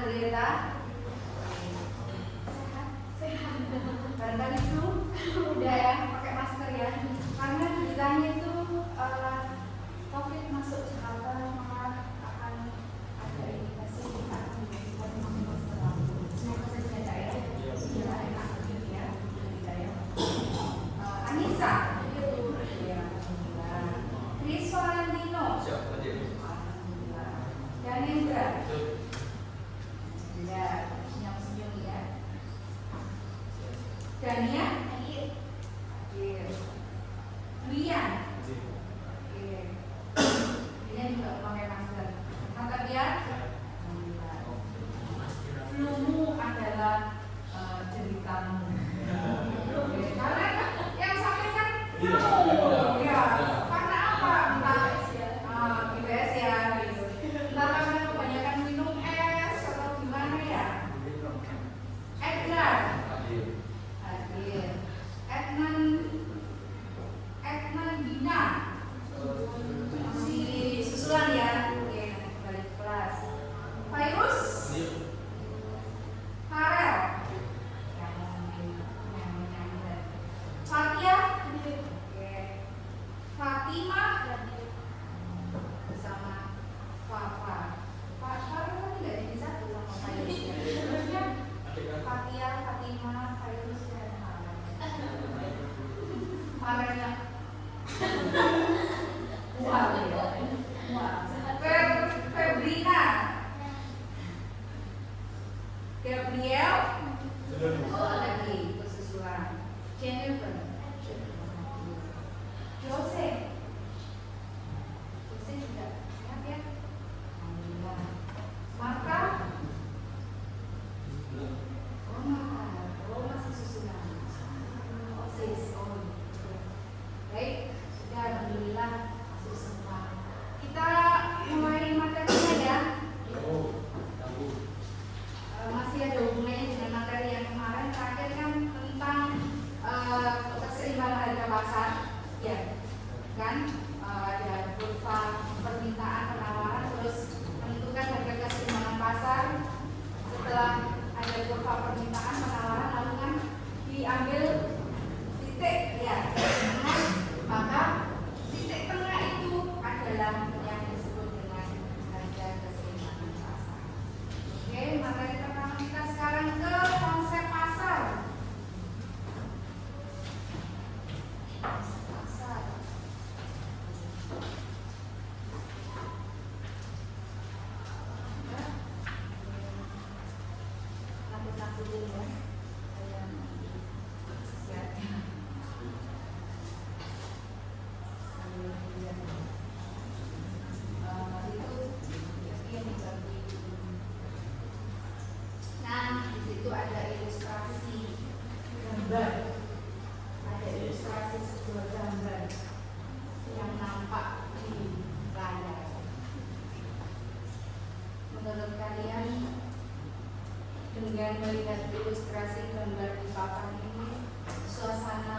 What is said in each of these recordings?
Greta? Sehat. Barangkali flu? Udah ya, pakai masker ya. Karena beritanya itu COVID masuk Jakarta, maka akan ada indikasi akan menjadi masker. Semoga saja ya. Ya, enak ya. Anissa. Chris Valentino. Dan Indra. Ya, senyum-senyum ya. Dania. Lian. Lian juga pakai masker. Kata dia, flu adalah ceritamu. Karena yang sakit kan flu. Ya. Karena apa? BPS ya. Entah karena kebanyakan minum es atau gimana ya. Edgar. Ednan Dina. Si susulan ya. Oke, balik kelas. Virus. Farel. Fatia. Fatima. Bersama Fafa. Farel kan tidak jadi satu sama Virus. Sebenarnya Fatia, Fatima, Virus dan Farelnya. Febrina, Gabriel, lagi kesusulan. Jennifer, Jose juga sehat ya. Alhamdulillah. Marta, masih susulan. Baik, sudah alhamdulillah masuk semua. Kita mulai materinya ya. Masih ada hubungannya dengan materi yang kemarin. Terakhir kan tentang keseimbangan harga pasar, ya kan? Ada kurva permintaan penawaran, terus menentukan harga keseimbangan pasar. Setelah ada kurva permintaan penawaran, lalu kan diambil titik ya. Maka titik tengah itu adalah yang disebut dengan harga keseimbangan pasar. Oke, materi pertama kita sekarang ke konsep pasar. Pasar. Takut dulu ya. Nah, di situ ada ilustrasi gambar, ada ilustrasi sebuah gambar yang nampak di layar. Menurut kalian, dengan melihat ilustrasi gambar di papan ini, suasana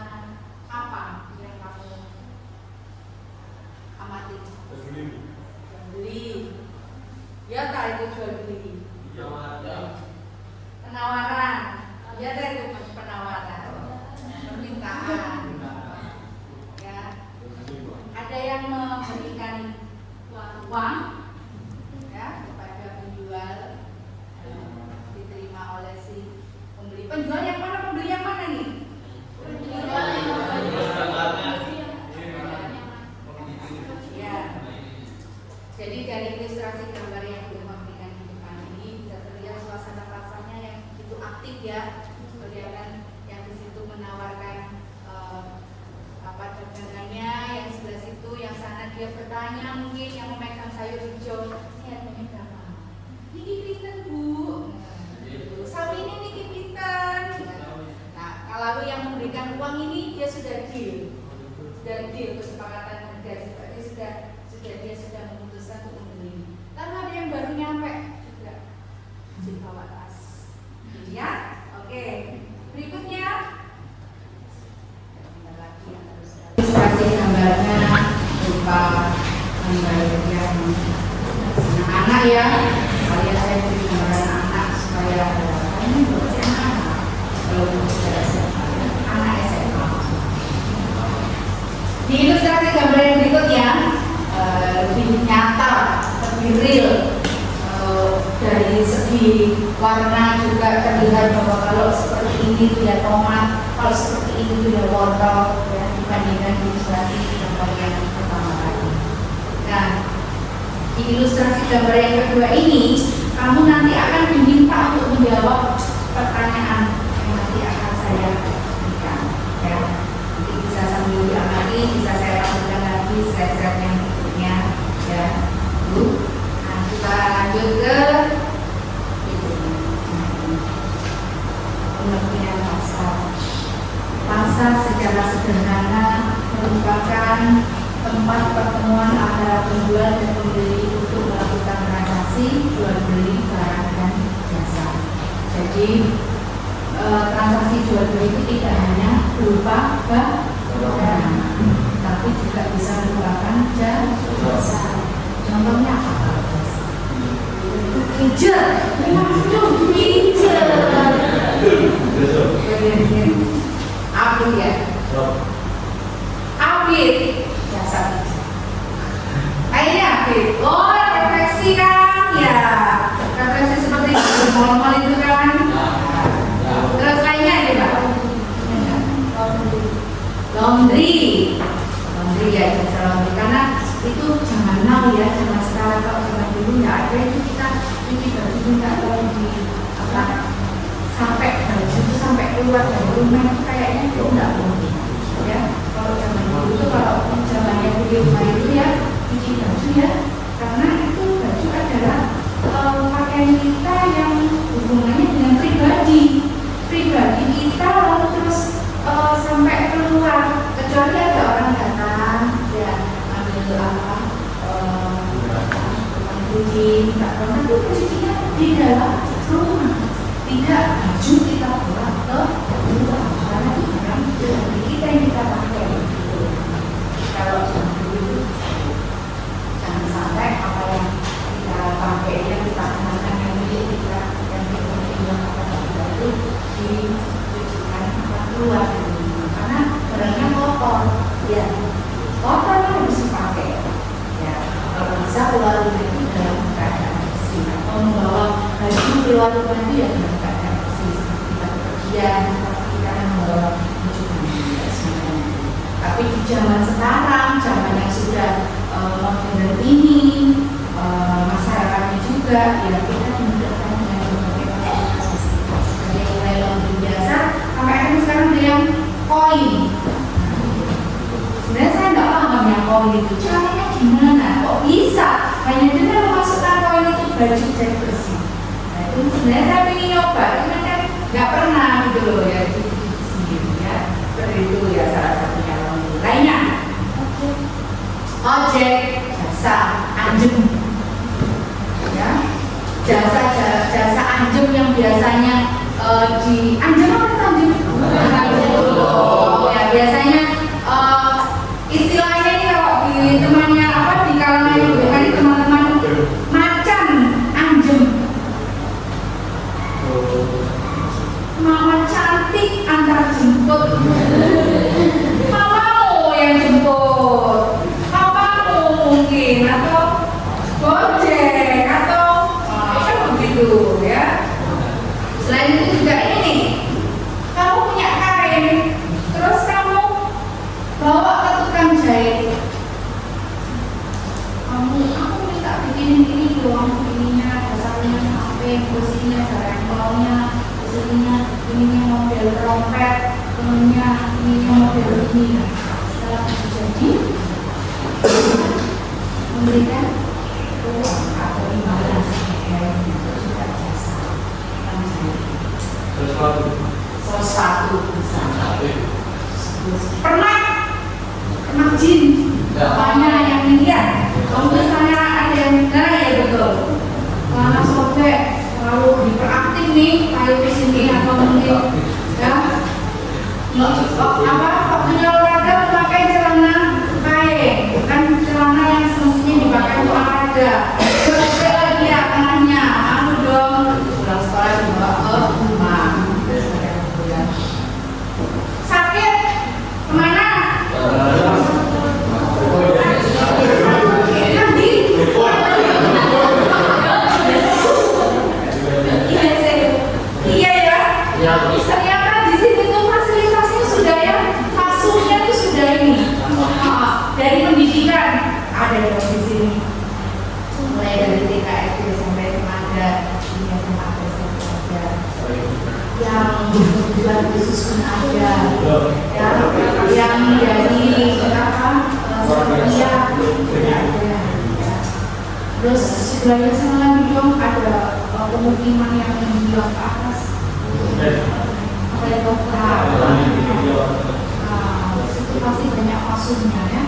apa yang kamu amati? Jual beli. Ya tak itu jual beli. Penawaran. Ya tak itu penawaran. Permintaan. Ya. Ada yang memberikan uang ya kepada penjual, diterima oleh si pembeli. Penjual yang mana, pembeli yang mana nih? Ya. Jadi dari ilustrasi gambar yang memberikan di depan ini bisa terlihat suasana pasarnya yang itu aktif ya. Kelihatan yang di situ menawarkan dagangannya, yang sebelah situ, yang sana dia bertanya mungkin, yang memegang sayur hijau, ini harganya berapa? Niki pinten bu? Sawi ini niki pinten? Nah, kalau yang memberikan uang ini dia sudah deal kesepakatan harga, dia sudah memutuskan untuk membeli. Lalu ada yang baru nyampe juga masih bawa tas, ya? Oke, berikutnya ilustrasi gambarnya berupa gambar yang anak-anak ya. Saya beri gambaran anak real. Dari segi warna juga terlihat bahwa kalau seperti ini itu ya tomat, kalau seperti ini itu ya wortel, ya, dibandingkan ilustrasi gambar yang pertama tadi. Nah, di ilustrasi gambar yang kedua ini, kamu nanti akan diminta untuk menjawab pertanyaan yang nanti akan saya berikan. Ya, nanti bisa sambil diamati, bisa saya tampilkan lagi slide-slide yang berikutnya. Ya, nah kita lanjut ke pengertian pasar. Pasar secara sederhana merupakan tempat pertemuan antara penjual dan pembeli untuk melakukan transaksi jual beli barang dan jasa. Jadi transaksi jual beli itu tidak hanya berupa barang, tapi juga bisa merupakan jasa. Contohnya apa? Pinjol, langsung pinjol. Apa ya? Apit, jasa pinjol. Akhirnya apit. Oh, refleksi kan? Ya, refleksi seperti itu. Mal-mal itu kan? Terus lainnya ada Pak? Laundry. Laundry ya, jasa laundry. Karena itu jangan now ya, jangan sekarang. Kalau zaman dulu nggak ada itu kita cuci baju nggak tahu di apa sampai baju itu sampai keluar dari rumah itu kayaknya itu nggak mungkin ya. Kalau zaman dulu itu kalau zamannya di rumah itu ya cuci baju ya, karena itu baju adalah pakaian kita yang hubungannya dengan pribadi kita, lalu terus sampai keluar, kecuali ada orang datang ya ambil apa cuci, nggak pernah tuh cucinya di dalam rumah, tidak baju kita bawa ke luar karena itu barang pribadi kita yang kita pakai. Kalau jangan dulu jangan sampai apa yang kita pakai, yang kita kenakan, yang milik kita, yang kita bilang apa kita itu dicucikan keluar dari rumah karena barangnya kotor ya, kotor harus dipakai ya. Kalau bisa keluar rumah itu dalam keadaan bersih, atau membawa baju keluar rumah itu ya dalam keadaan bersih, seperti kita bepergian, pasti kita akan membawa baju dan sebagainya. Tapi di zaman sekarang, zaman yang sudah modern ini, masyarakatnya juga ya kita dimudahkan dengan berbagai fasilitas dari mulai laundry biasa sampai akhirnya sekarang ada yang koin. Sebenarnya saya nggak paham yang koin itu caranya gimana, kok bisa hanya dengan memasukkan koin itu baju jadi bersih. Nah itu sebenarnya saya ingin nyoba, cuman kan nggak pernah gitu loh ya, itu sendiri ya. Seperti itu ya salah satunya laundry. Lainnya ojek, jasa anjem ya, jasa anjem yang biasanya di anjem apa anjem? Ya biasanya istilahnya ini kalau di temannya apa di kalangan bukan teman-teman macan anjem, mama cantik antar jemput, mamamu yang jemput, papamu mungkin atau gojek atau kan begitu ya. Selain itu juga ini, kamu punya kain, terus kamu bawa ke tukang jahit. Aku minta bikinin ini dong, ininya dasarnya sampai besinya, rempelnya, ininya model trompet, ininya model ini. Setelah itu jadi, memberikan uang atau imbalan juga jasa. Sesuatu pernah jin banyak yang lihat. Kalau misalnya ada yang ya betul karena sobek lalu hiperaktif nih kayu kesini atau mungkin ya apa waktunya olahraga pakai celana kain, bukan celana yang semestinya dipakai untuk olahraga. Sobek lagi ya tangannya, dong pulang sekolah dibawa ke rumah. Sakit kemana? Nanti kebutuhan khusus pun ada, ya, yang dari apa Serbia ada. Terus sebenarnya sama bilang ada pemukiman yang menjual ke atas, oleh dokter. Itu pasti banyak maksudnya ya.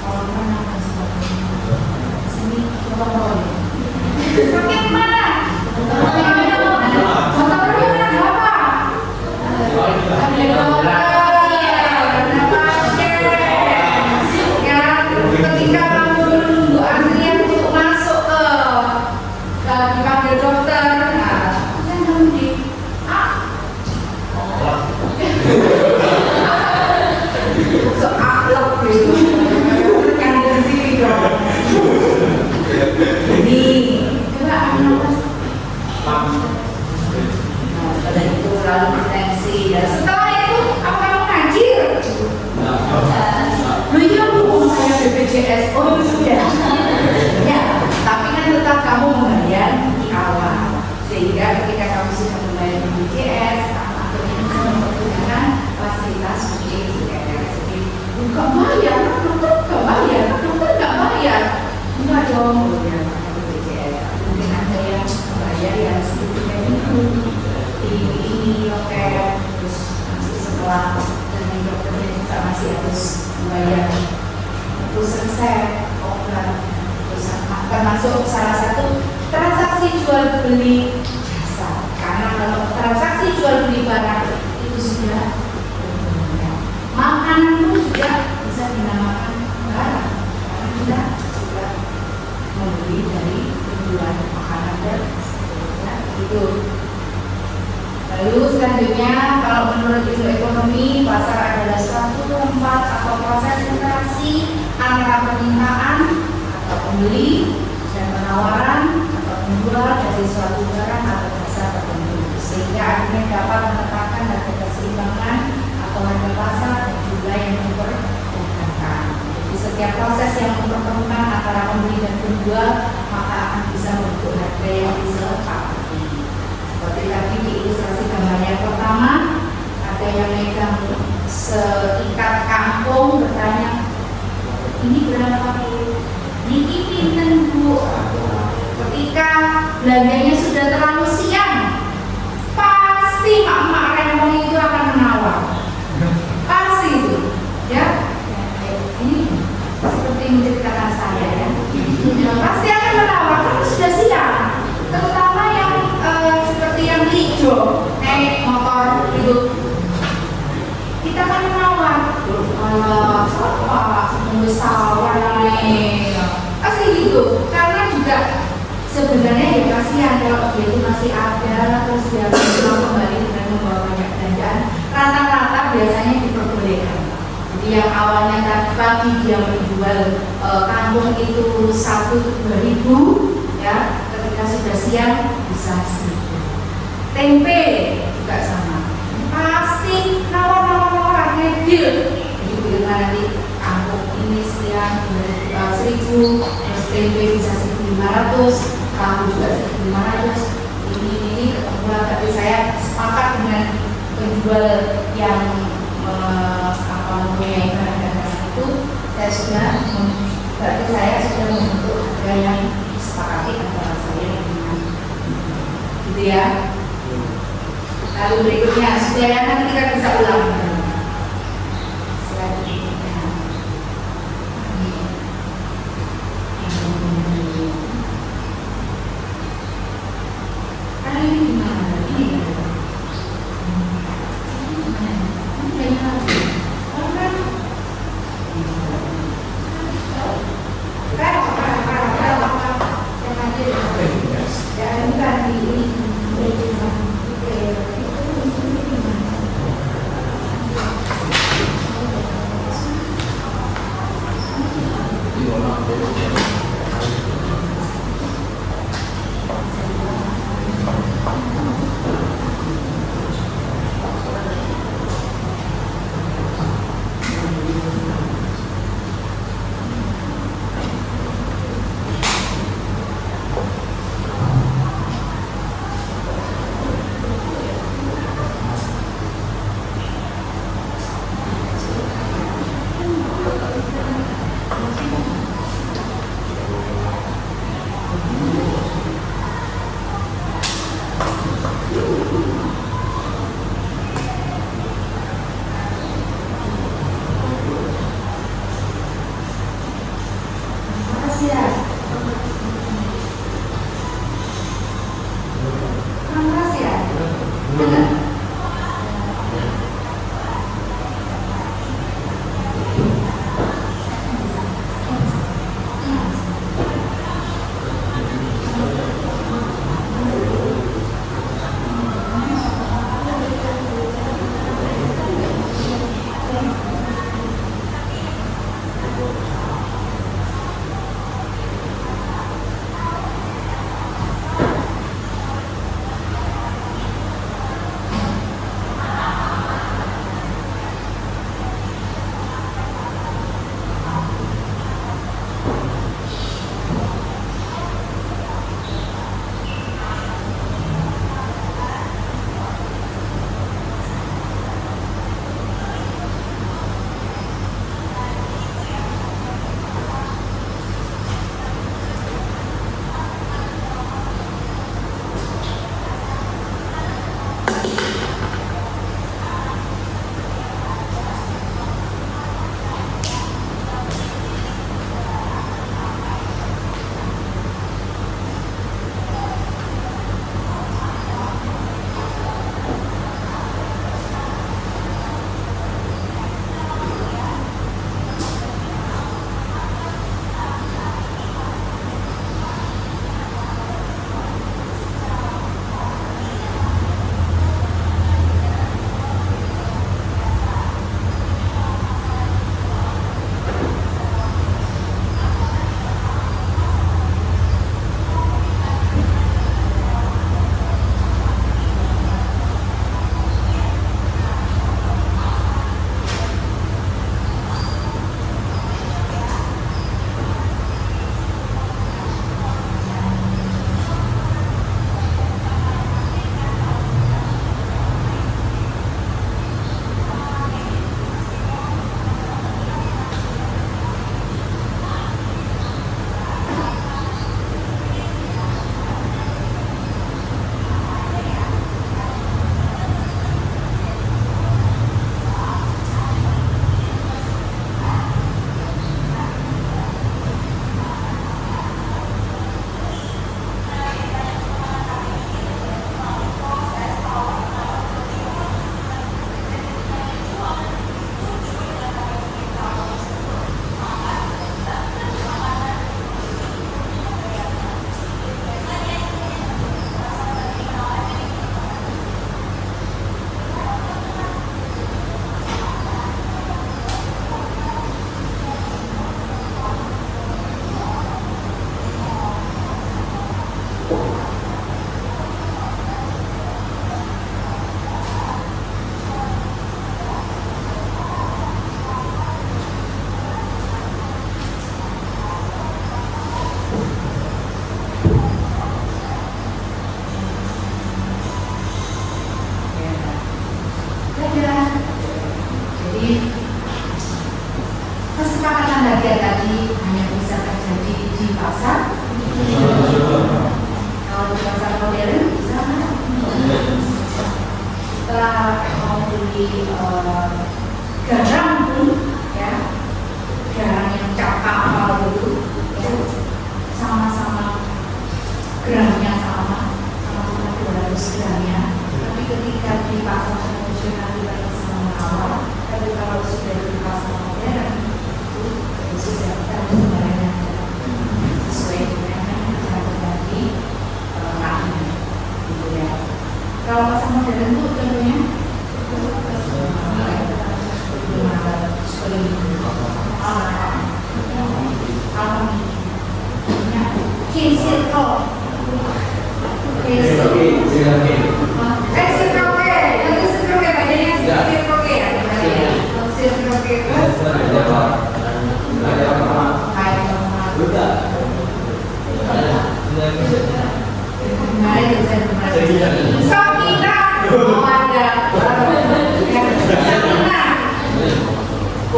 Kalau mana dan sebagainya. Sini coba bawa. Sakit mana? Lalu intensi, dan setelah itu apa kamu ngaji? Lu iya bu, saya BPJS, oh sudah. Ya, tapi kan tetap kamu membayar di awal, sehingga ketika kamu sudah membayar BPJS, kamu akhirnya bisa mempergunakan fasilitas BPJS. Enggak bayar, dokter enggak bayar, dokter enggak bayar. Enggak dong, ya BPJS. Mungkin ada yang bayar yang sedikitnya itu. Ini oke, terus nanti setelah dari dokternya juga masih harus membayar terus selesai obat, terus termasuk salah satu transaksi jual beli jasa, karena kalau transaksi jual beli barang itu sudah makanan pun juga bisa dinamakan barang, karena kita juga membeli dari penjual makanan dan sebagainya itu. Lalu selanjutnya, kalau menurut ilmu ekonomi, pasar adalah suatu tempat atau proses interaksi antara permintaan atau pembeli dan penawaran atau penjual dari suatu barang atau jasa tertentu, sehingga akhirnya dapat menetapkan harga keseimbangan atau harga pasar dan jumlah yang diperdagangkan. Di setiap proses yang mempertemukan antara pembeli dan penjual, maka akan bisa membentuk harga yang disepakati. Seperti tadi di ilustrasi gambar yang pertama, ada yang megang seikat kampung bertanya, ini berapa Bu? Ini pinten Bu? Ketika belanjanya sudah terlalu siang, pasti mak-mak rempong itu akan menawar. Pasti itu, ya. Ini seperti menceritakan saya ya. Pasti akan menawar karena sudah siang. Terutama yang seperti yang hijau, naik motor itu, kita kan menawar, apa, menunggu sawah naik, pasti gitu. Karena juga sebenarnya ya kasihan kalau dia itu masih ada, terus dia pulang kembali dengan membawa banyak belanjaan. Rata-rata biasanya diperbolehkan. Jadi yang awalnya tadi pagi dia menjual kangkung itu 1.000-2.000, ya. Ketika sudah siang bisa 1.000. Tempe juga sama, pasti nawar ngedil. Jadi bagaimana nanti kangkung ini sekian 1.000, terus tempe bisa 1.500, kamu juga 1.500. Ini ketemulah, tapi saya sepakat dengan penjual yang mempunyai barang-barang itu. Berarti saya sudah membentuk harga yang disepakati antara saya dengan gitu ya. Lalu berikutnya, supaya nanti kita bisa ulang. Selanjutnya, ini gimana? Ini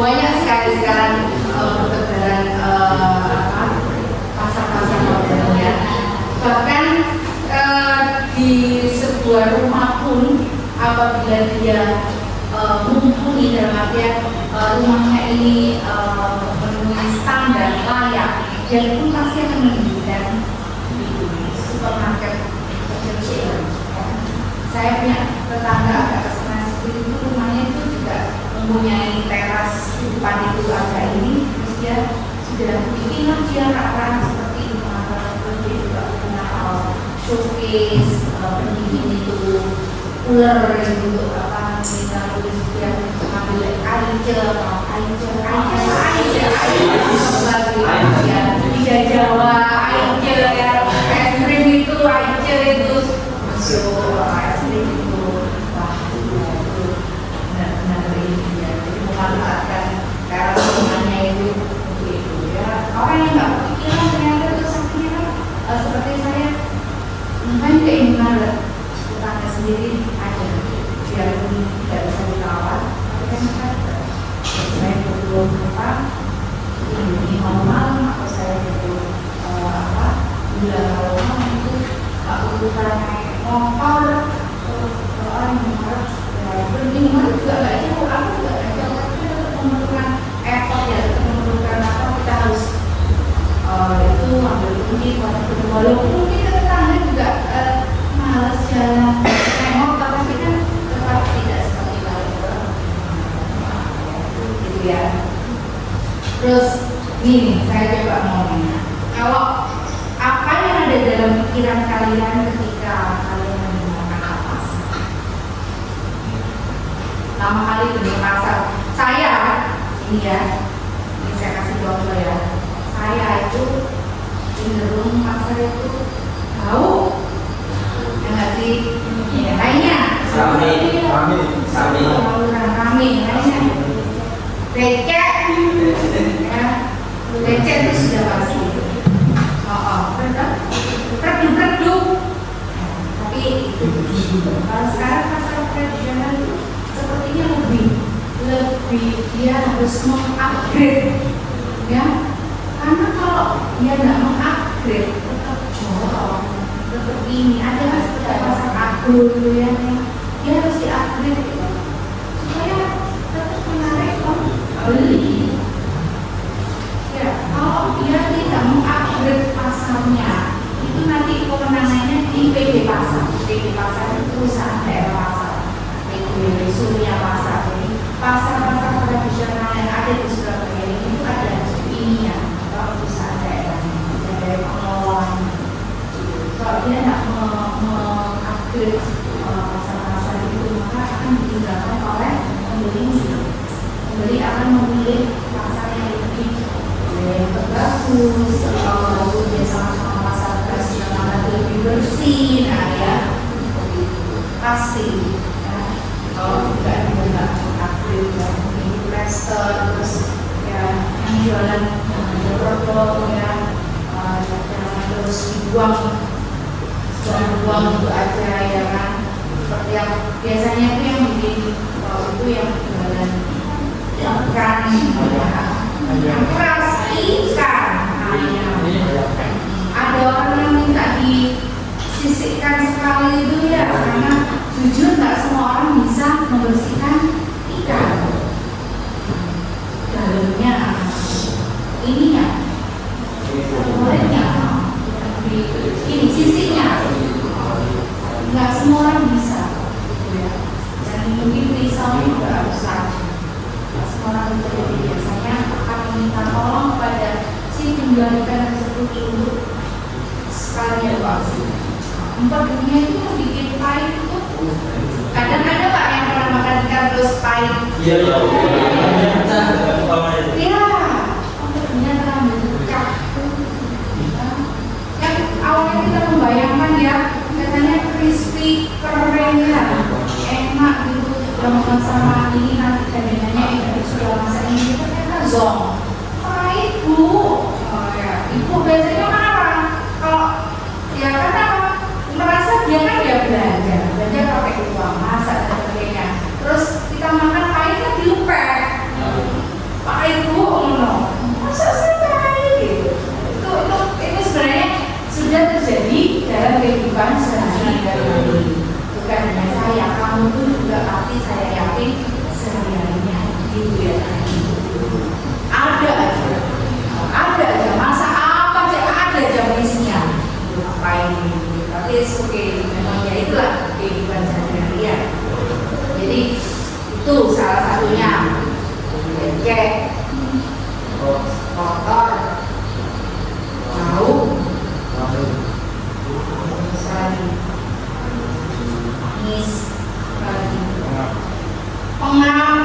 Banyak sekali sekarang pertukaran pasar-pasar modern ya. Bahkan di sebuah rumah pun apabila dia mumpuni dalam artian rumahnya ini memenuhi standar layak, dia pun pasti akan mendirikan supermarket kecil-kecilan. Saya punya tetangga agak kesana itu rumahnya itu juga mempunyai teras depan itu agak ini, terus dia sudah bikin dia rak-rak seperti itu, terus dia juga punya showcase pendingin itu, cooler untuk apa namanya, terus dia mengambil lidah Jawa, ya, es krim itu, itu masuk es krim itu, wah itu benar-benar ini ya, jadi memanfaatkan cara semuanya itu ya. Orang yang nggak kepikiran ternyata itu saksinya kan seperti saya, mungkin keinginan tetangga sendiri ada, biarpun tidak bisa dirawat, tapi kan ada. Saya butuh apa? Ini malam atau saya butuh gula malam itu kebutuhan motor, orang yang harus berlingkungan juga nggak jauh, aku juga nggak jauh, tapi tetap memerlukan effort ya, tetap memerlukan apa, kita harus itu ambil kunci, walaupun kita tetangga juga malas jalan naik motor, tapi kan tetap tidak seperti kalau gitu ya. Terus gini, saya coba mau nanya, kalau apa yang ada dalam pikiran kalian ketika kalian menggunakan kapas? Lama kali di pasar, saya ini ya, ini saya kasih contoh ya, saya itu cenderung pasar itu tahu, yang nggak sih, ya lainnya, kami, lainnya, becek, ya, becek itu sudah pasti. Redup-redup, tapi kalau sekarang pasar tradisional itu sepertinya lebih dia harus mengupgrade, ya, karena kalau dia nggak mengupgrade tetap jorok, tetap ini ada nggak seperti pasar agro gitu ya, dia harus diupgrade supaya tetap menarik pembeli. Ya, kalau dia tidak mengupgrade pasarnya, itu nanti kewenangannya di PD Pasar. PD Pasar itu perusahaan daerah pasar, PD Surya Pasar. Jadi pasar-pasar tradisional yang ada di Surabaya itu ada ini ya, perusahaan daerah dari pengelolaan. Kalau dia tidak mengupgrade pasar-pasar itu, maka akan ditinggalkan oleh pembeli. Pembeli akan memilih pasar yang lebih bagus, dia sama-sama pasar tradisional lebih bersih, nah ya pasti ya. Kalau juga dia nggak upgrade mungkin restoran, terus ya yang jualan produk ya jangan terus dibuang itu aja ya kan, seperti yang biasanya itu yang bikin itu yang jualan ikan yang keras ikan, ada orang yang minta disisihkan sekali itu ya, karena jujur nggak semua orang bisa membersihkan ikan dalamnya ini ya, kulitnya ini sisinya nggak semua orang bisa ya. Dan mungkin pisaunya juga harus tajam, nggak semua orang bisa. Jadi biasanya akan meminta tolong kepada si penjual ikan tersebut untuk sekalian evaluasi. Dunia itu yang bikin pahit itu kadang-kadang Pak yang pernah makan ikan terus pahit. Iya. Dunia terlalu pecah. Yang awalnya kita membayangkan ya, katanya terjadi dalam kehidupan sehari-hari. Bukan hanya saya, kamu pun juga pasti saya yakin sehari-harinya gitu ya. Ada aja masa apa aja ada aja misinya. Ngapain ini? Tapi oke, memang ya itulah kehidupan sehari-hari ya. Jadi itu salah satunya. Becek, kotor, bau, nis, pengam,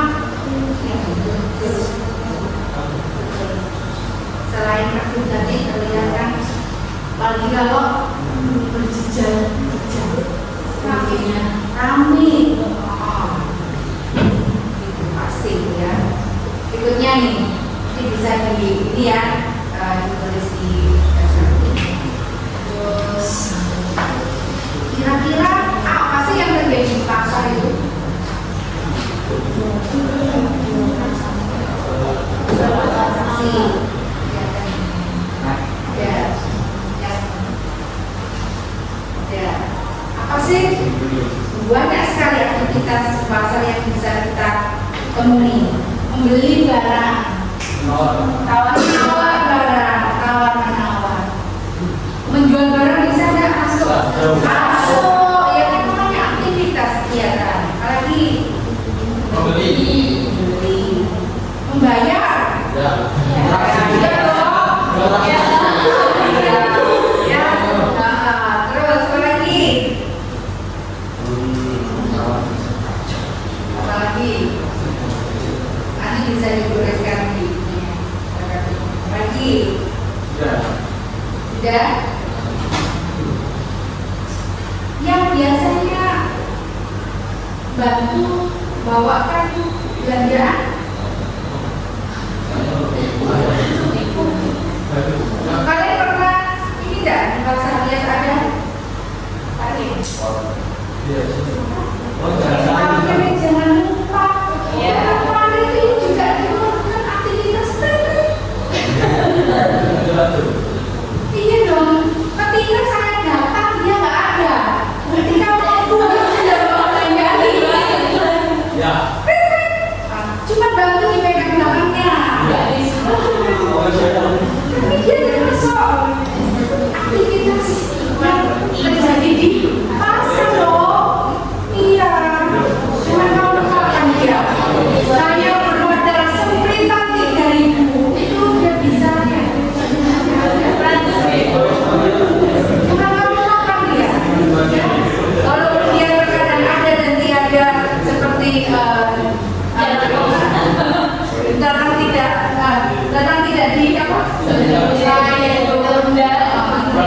selain aku tadi terlihat kan, apalagi kalau berjejal, kakinya rame, itu pasti ya. Berikutnya nih, ini bisa di ini ya, ditulis di terus kira-kira apa sih yang terjadi di pasar itu? Transaksi ya. Apa sih? Banyak sekali aktivitas pasar yang bisa kita temui. Membeli barang, tawar-menawar barang, tawar-menawar. Menjual barang bisa nggak masuk? Masuk, ya kan namanya aktivitas kegiatan. Apalagi membeli, membayar, ya terus apalagi nanti bisa dituliskan di lagi tidak yang biasanya bantu bawakan belanjaan. Kalian pernah ini enggak di pasar lihat ada? Jangan lupa. Ya, kemarin itu juga dilakukan aktivitas tadi. Iya dong. Ketika saya datang dia nggak ada. Ketika mau sudah bawa belanjaan. Ya. Cuma bantu dipegang belakangnya. Tapi dia termasuk aktivitas yang terjadi di pasar loh. Iya. Cuma kamu kapan dia? Saya bermodal sempritan 3.000 itu udah bisa ya. Cuma kamu kapan dia? Kalau dia terkadang ada dan tiada seperti datang tidak di apa? Saya itu jangan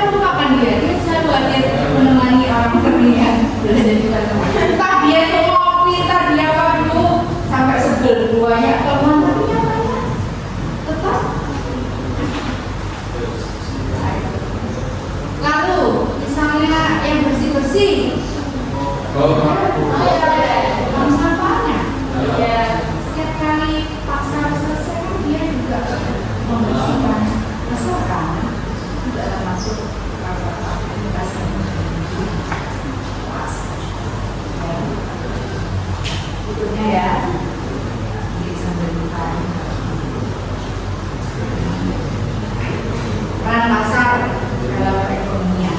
lupakan dia. Dia selalu hadir menemani orang berniat entah dia itu ngopi, entah dia apa dulu sampai sebel banyak teman tapi nyatanya tetap. Lalu misalnya yang bersih-bersih sampahnya ya, setiap kali pasar selesai kan dia juga membersihkan masyarakat juga termasuk aktivitas berikutnya ya di sambil buka peran pasar dalam perekonomian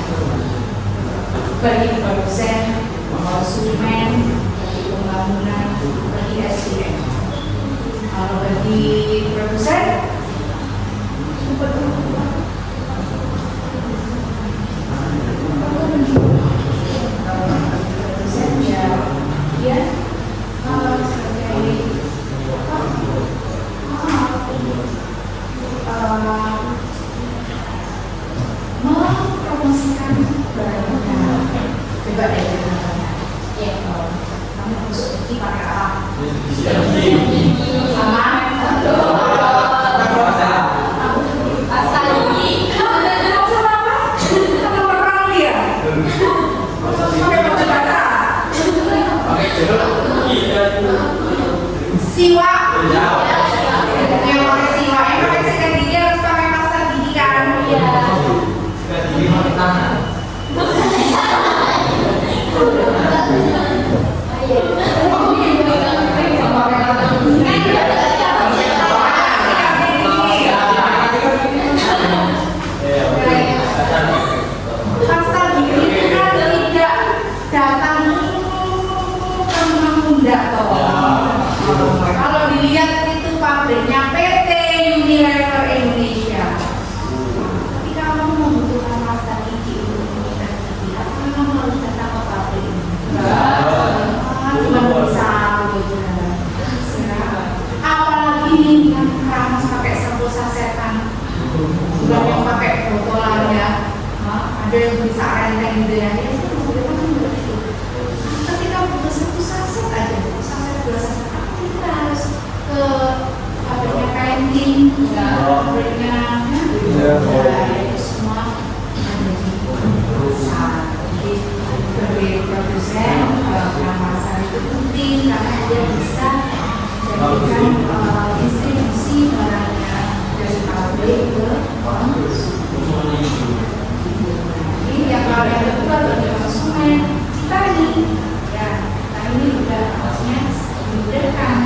bagi produsen, konsumen, bagi pembangunan, bagi SDM. Kalau bagi produsen mempromosikan barangnya. Coba deh ya, kamu harus pergi pakai apa? Sama asal ini asal apa? Sama perang dia pakai baju bata siwa yang pakai siwa, yang pakai sikat gigi harus pakai pasta gigi kan? yang bisa renteng gitu ya, itu ketika butuh satu saset aja, saset dua saset, kita harus ke pabriknya painting, pabriknya itu semua ada di pasar. Jadi sebagai produsen pasar itu penting karena dia bisa jadikan distribusi barangnya dari pabrik ke konsumen. Ini yang kalau yang kedua bagi konsumen kita nih, ya kita ini juga harusnya memudahkan.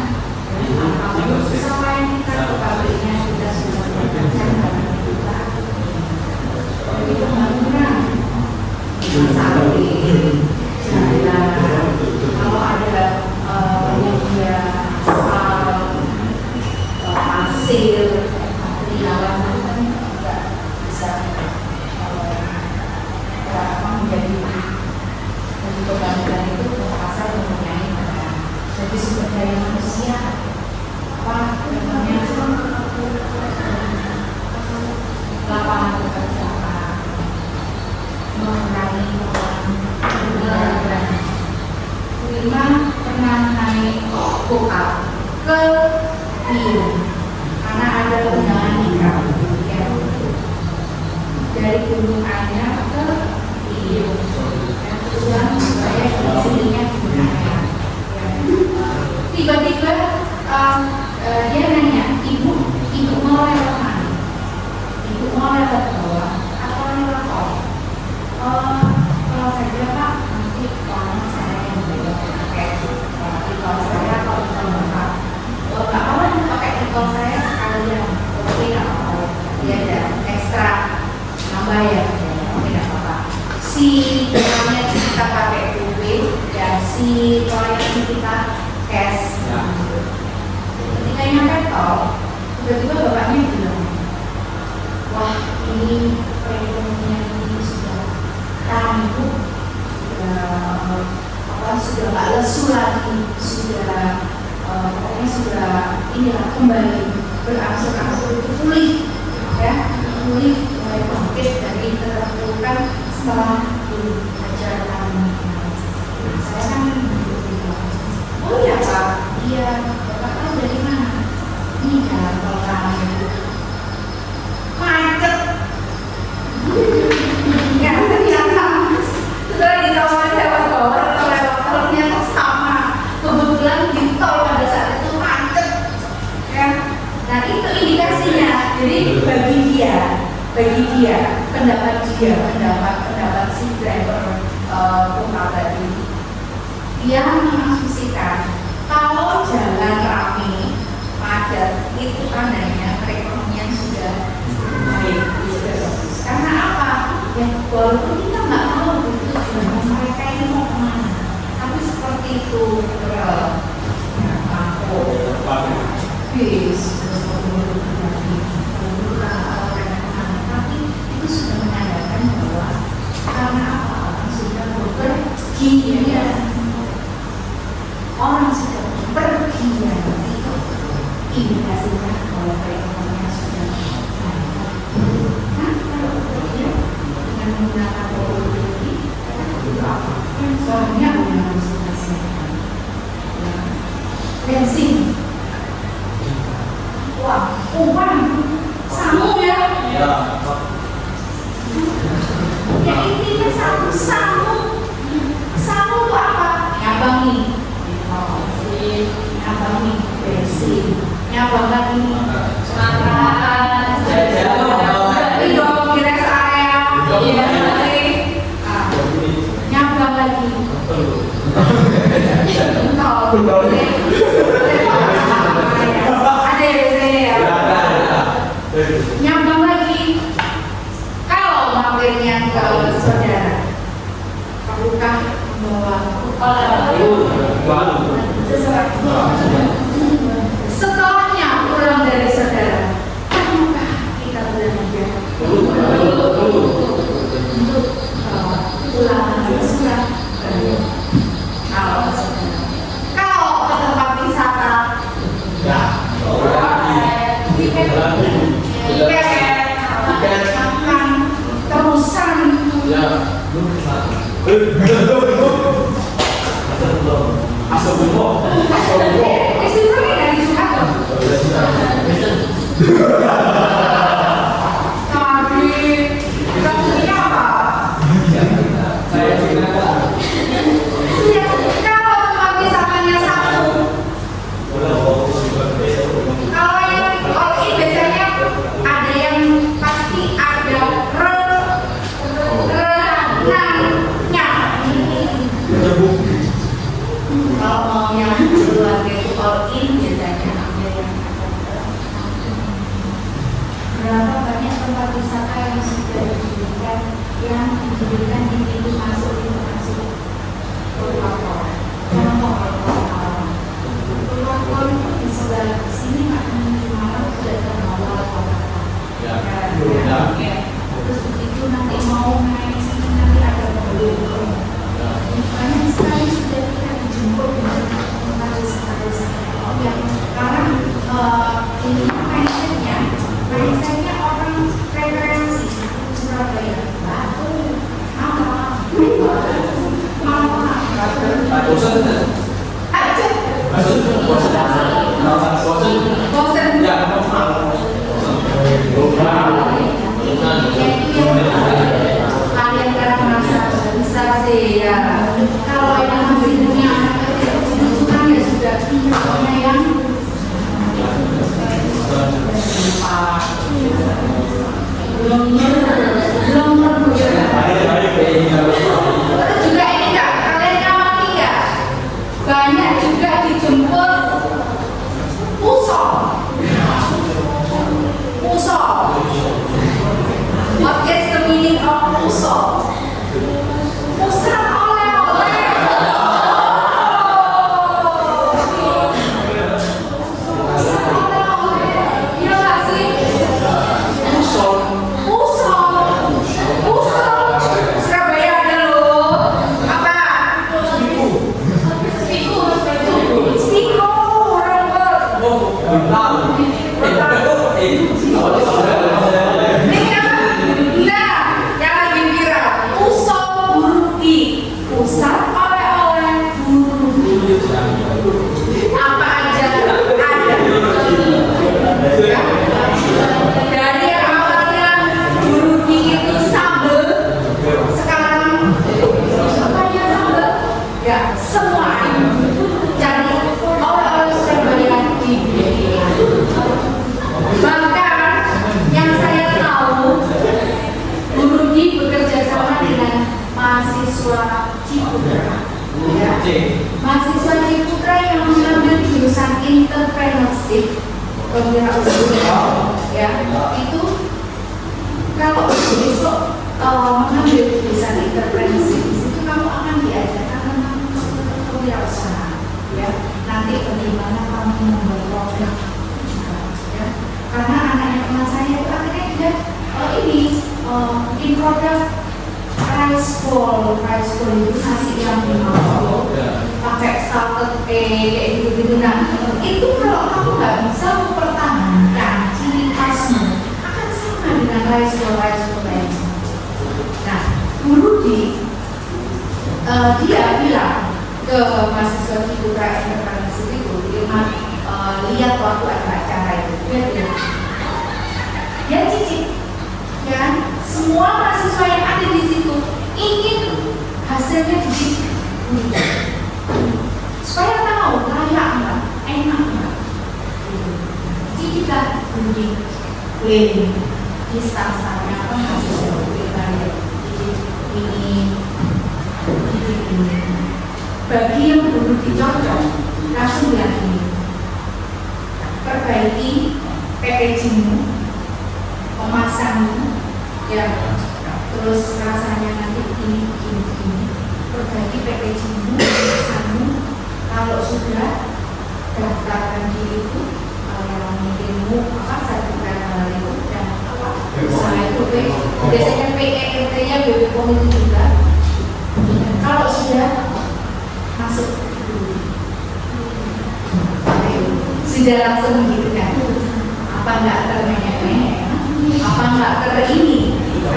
Apapun usaha yang kita ke pabriknya sudah mendapatkan barang kita. Jadi pembangunan sawit, jalan, kalau ada yang dia pasir, materialan kan juga bisa menjadi pembangunan itu ke pasar mempunyai barang. Jadi sumber daya manusia apa namanya lapangan pekerjaan, mengurangi pengangguran. Kelima, pernah naik kokal ke Biung karena ada undangan nikah ya. Dari Gunung Anyar ke Biung. Yang kedua, saya sininya Gunung Anyar. Tiba-tiba dia nanya, ibu mau lewat mana? Ibu mau lewat bawah atau lewat tol? Kalau saya bilang Pak, nanti tolong saya yang pakai tol saya kalau kita bapak. Nggak apa-apa pakai tol saya sekalian. Oke, nggak apa-apa. Dia ada ekstra nambah ya. Oke, nggak apa-apa. Si jalannya kita pakai UB dan si proyeknya kita cash. Ketika nyampe tol, tiba-tiba bapaknya bilang, wah ini perekonomian ini sudah kambuh, sudah nggak lesu lagi, pokoknya sudah inilah kembali berangsur-angsur itu pulih, ya pulih mulai bangkit dari keterpurukan setelah ajaran. Saya kan bilang, oh iya Pak, iya. Bapak tahu dari mana? Ini jalan tol kami macet. Ya ternyata setelah ditawar lewat bawah atau lewat tol ternyata sama. Kebetulan di tol pada saat itu macet. Ya, nah itu indikasinya. Jadi bagi dia pendapat si driver lokal tadi, dia mengasumsikan kalau jalan rame, padat, itu tandanya perekonomian sudah baik, sudah bagus. Karena apa? Ya, walaupun kita nggak tahu tujuan mereka ini mau kemana, tapi seperti itu bis, tapi itu sudah menandakan bahwa karena apa? Orang sudah bepergian, orang sudah pergi ya, itu indikasinya bahwa perekonomian sudah baik. Nah, kalau bekerja dengan menggunakan teknologi, itu apa? Soalnya yang harus kita siapkan. Bensin, wah, uang, samu ya. Ya intinya samu itu apa? Nyabangi. Nyabangi bensin, nyabang lagi makan, jajan, dong di rest area, nyabang lagi, nyabang lagi. Kalau mampirnya ke saudara, perlukah membawa sesuatu? Setelahnya pulang dari saudara, apakah kita belanja untuk pulang ke surat? Kalau ke tempat wisata, tiket makan, terusan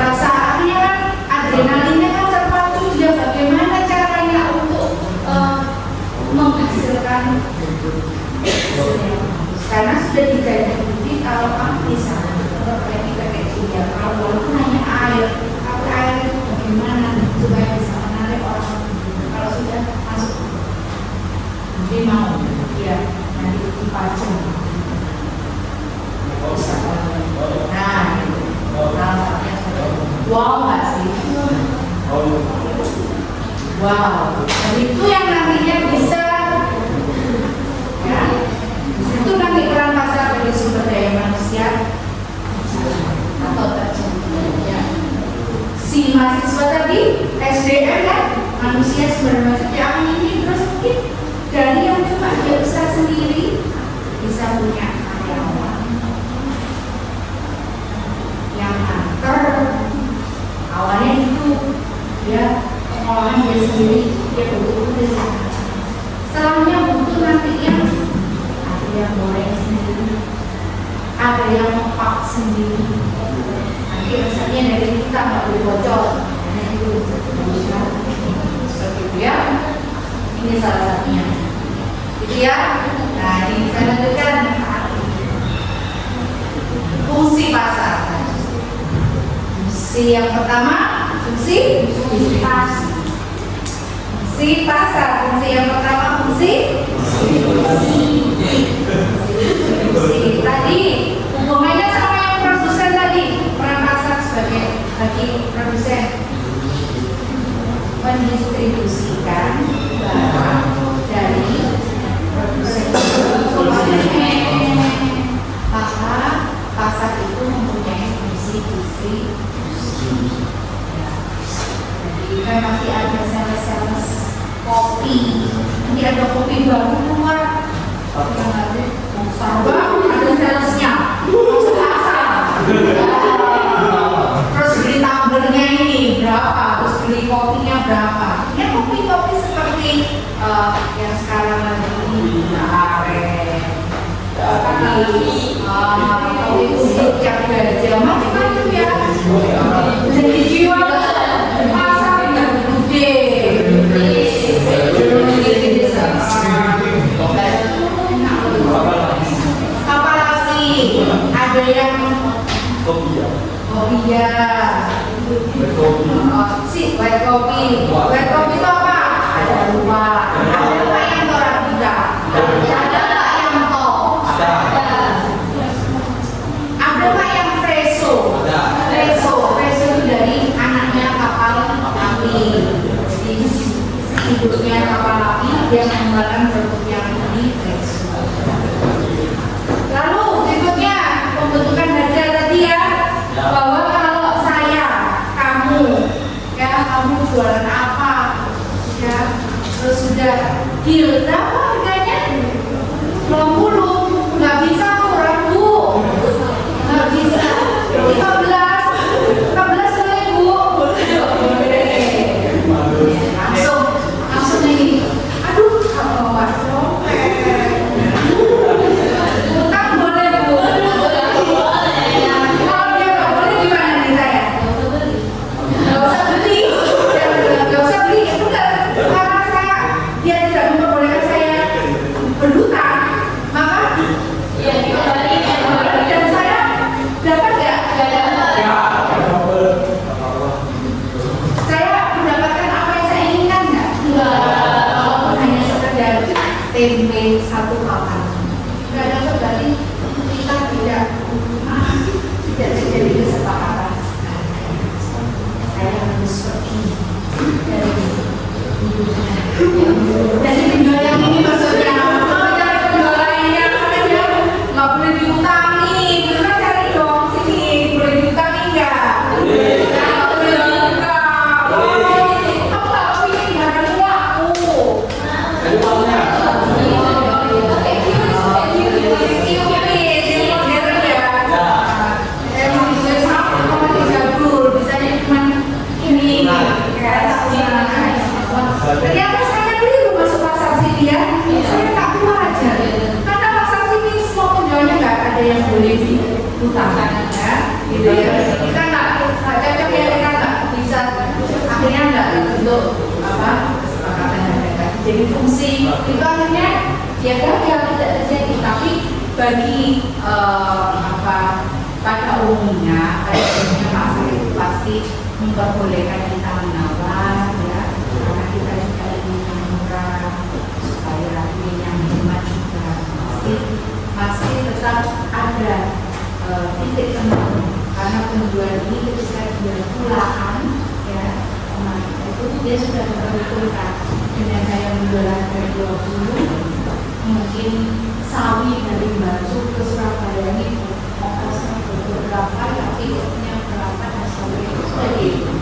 Rasa kan adrenalinnya kan terpacu, dia bagaimana sudah dijanji kalau aku di sana memperbaiki pakai dia, kalau walaupun hanya air, tapi air itu bagaimana supaya bisa menarik orang. Kalau sudah masuk, nanti mau dia nanti dipajang. Bisa. Nah, itu. Wow, nggak sih? Wow, dan itu yang nantinya bisa, ya, itu nanti peran pasar bagi sumber daya manusia atau terjadi. Ya. Si mahasiswa tadi SDM kan, manusia sumber manusia yang ini terus mungkin dari yang cuma dia usaha sendiri bisa punya karyawan yang antar awalnya itu ya. Pengolahan dia sendiri, dia betul-betul dari sana. Setelahnya butuh nanti yang ada yang goreng sendiri, ada yang ngepak sendiri. Nanti resepnya dari kita nggak boleh bocor. Karena itu seperti itu ya. Ini salah satunya. Gitu ya. Nah ini saya lanjutkan. Fungsi pasar. Fungsi yang pertama, fungsi pasar. Fungsi pasar, fungsi yang pertama fungsi tadi hubungannya sama yang produsen tadi, peran pasar sebagai bagi produsen mendistribusikan barang dari produsen maka pasar itu mempunyai fungsi jadi kan masih ada sales kopi, nanti ada kopi baru keluar, yang ada Starbucks ada salesnya, masuk pasar. Terus beli tumblernya ini berapa, terus beli kopinya berapa. Ya kopi-kopi seperti yang sekarang lagi ini aren, kopi putih yang gajah, macam-macam ya. Jadi dijual pasar yang gede. Apalagi ada yang kopi ya, white coffee itu apa? Ada dua, ada yang torabika, ada yang top, ada yang freso itu dari anaknya kapal api. Hidupnya kapal api, dia mengembangkan produk yang ini. Lalu berikutnya pembentukan harga tadi ya, bahwa kalau saya, kamu jualan apa, ya, terus sudah deal berapa harganya? 20, nggak bisa murah bu, nggak bisa 15 boleh bu. Langsung ini, aduh kalau nggak utang boleh bu. Kalau dia nggak boleh gimana nih saya? Nggak usah beli itu karena saya dia tidak memperbolehkan saya berhutang, maka dan saya dapat nggak? Saya mendapatkan apa yang saya inginkan nggak? Walaupun hanya sekedar tempe satu papan, nggak dapat, berarti kita tidak terjadi kesepakatan. Saya harus pergi dari penjual yang ini, maksudnya dari penjual lainnya kan dia nggak boleh diutangi, kita cari dong sini, boleh diutangi nggak? Nggak boleh juga. Kamu nggak kepingin barang laku. Emang bisa sama jabul, bisanya cuma ini jadi apa saya beli masuk pasar sini ya, saya tak keluar aja karena pasar sini semua penjualnya nggak ada yang boleh diutang ya, gitu ya. Kita nggak cocok ya, kita nggak bisa, akhirnya nggak terbentuk kesepakatan harga. Jadi fungsi itu akhirnya ya gagal, tidak terjadi. Tapi bagi pada umumnya pasar itu pasti memperbolehkan kita menawar ya, karena kita juga ingin yang murah supaya harganya hemat juga, pasti tetap ada titik temu, karena penjual ini ketika dia pulaan ya itu dia sudah memperhitungkan dengan saya menjual harga 20, mungkin sawi dari Batu ke Surabaya ini ongkosnya berapa, tapi tiketnya berapa dan sebagainya.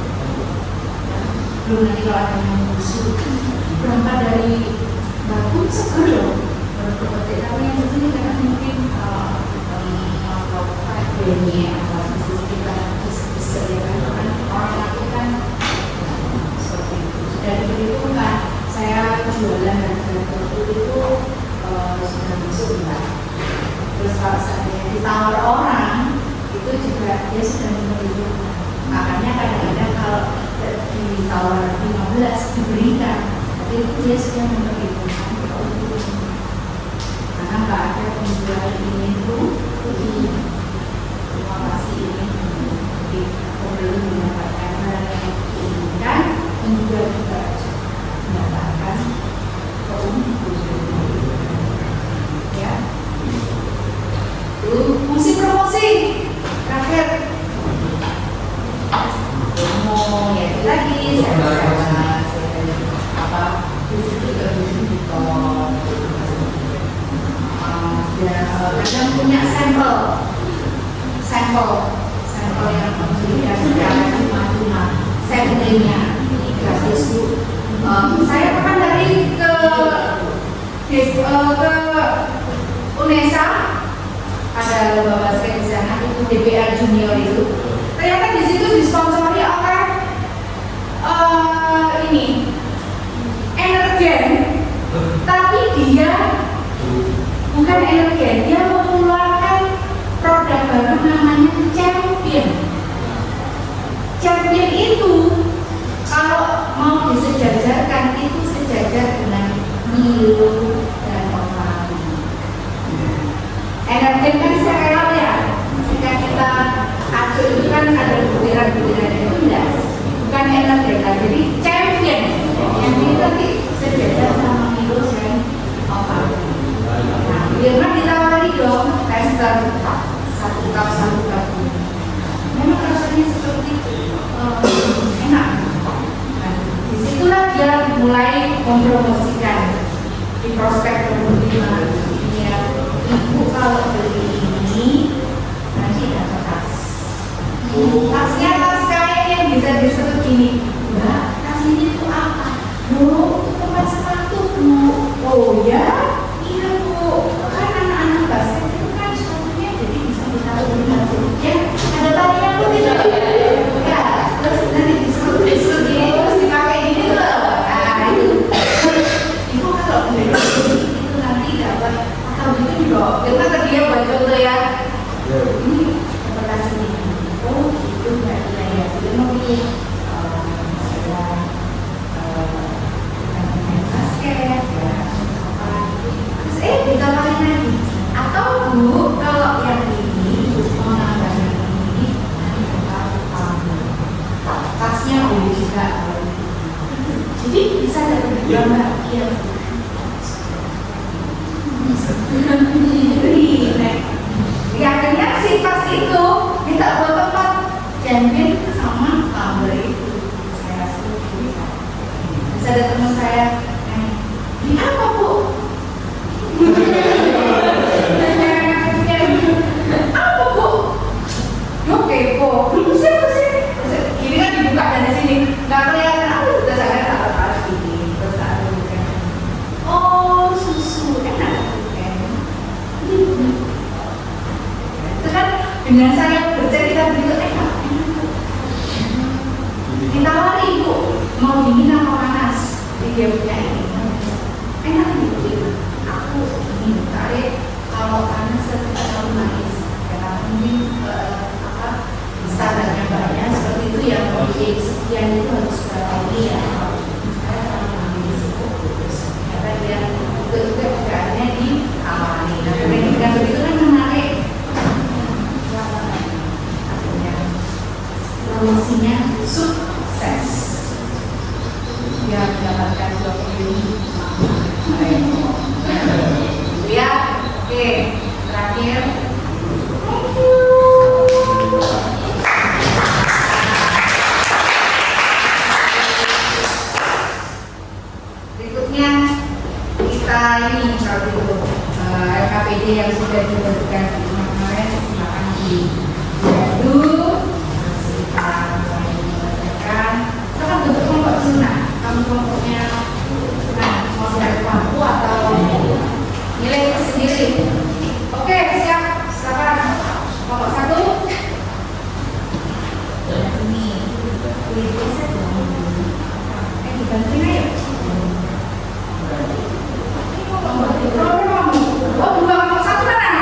Belum nanti kalau ada yang musuh berapa dari Batu seger berpetik, tapi yang ini karena mungkin kalau harganya atau kita bisa ya kan orang itu kan seperti itu sudah diperhitungkan. Saya jualan harga itu sudah masuk enggak. Terus kalau saya ditawar orang itu juga dia sudah memperhitungkan. Makanya kadang-kadang kalau ditawar 15 diberikan, tapi itu dia sudah memperhitungkan. Karena nggak ada penjual ini itu di lokasi ini belum mendapatkan barang yang diinginkan, penjual juga mendapatkan keuntungan. Ya, fungsi promosi terakhir mau ya lagi saya apa kadang punya sampel yang diberikan cuma sampelnya ini gratis Bu. Saya pernah dari ke UNESA, ada lomba basket di sana, itu DBA Junior itu. Ternyata di situ disponsori oleh ini Energen, tapi dia bukan Energen, dia mengeluarkan produk baru namanya Champion. Champion itu kalau mau disejajarkan itu sejajar dengan Milo dan Ovaltine. Energen kan sereal ya, jika kita aduk itu kan ada butiran-butiran itu enggak, bukan energen. Jadi Champion yang ini nanti sejajar sama Milo dan Ovaltine. Nah, Firma ditawari dong tester 1 cup. Memang rasanya seperti enak. Nah, disitulah dia mulai mempromosikan di prospek penerima. Ya, Ibu kalau beli ini nanti dapat tas. Tasnya tas kayak yang bisa disebut gini. Mbak, tas ini itu apa? Bu, itu tempat sepatu Bu. Oh ya? Iya Bu. Kan anak-anak basket itu kan sepatunya jadi bisa ditaruh di baju. Ya, ada talinya pun tidak. Ya, terus nanti disebut gini, terus dipakai gini loh. Nah itu kalau beli itu nanti dapat atau gitu juga. Kita tadi ya buat contoh ya. Ini dapat tas ini. Oh gitu berarti ya. Jadi mungkin main basket ya. Terus ditawarin lagi. Atau Bu, kalau yang ini mau nambah yang ini nanti dapat tasnya boleh juga. Jadi bisa dapat dua bagian. Akhirnya si tas itu minta buat tempat Champion sama tumbler itu. Saya suruh bisa. Terus ada teman saya, ini apa Bu? Apa Bu? Yo kepo. Siapa sih? Ini kan dibuka dari sini, nggak kelihatan apa. Sudah saya taruh gini, terus taruh kan. Oh susu enak kan? Itu kan dengan saya bercerita begitu enak. Ditawari Bu, mau dingin apa panas? Dia punya ini. Enak gitu. Aku ingin tarik kalau panas serta kalau manis. Karena mungkin standarnya banyak seperti itu yang memiliki sekian itu harus berapa ini ya. Saya kalau manis itu ternyata dia juga juga di awalnya. Nah, dengan begitu kan Ya, oke, terakhir. Berikutnya kita ini kalau itu LKPD yang sudah diberikan kemarin silakan diadu, kita mengerjakan. Kita kan bentuk kelompok sunnah, kamu kelompoknya mau dari mampu atau nilai sendiri. Oke, siap. Silakan. Kelompok 1. Ini. Dibantuin ayo. Oh, 2 kelompok 1 mana?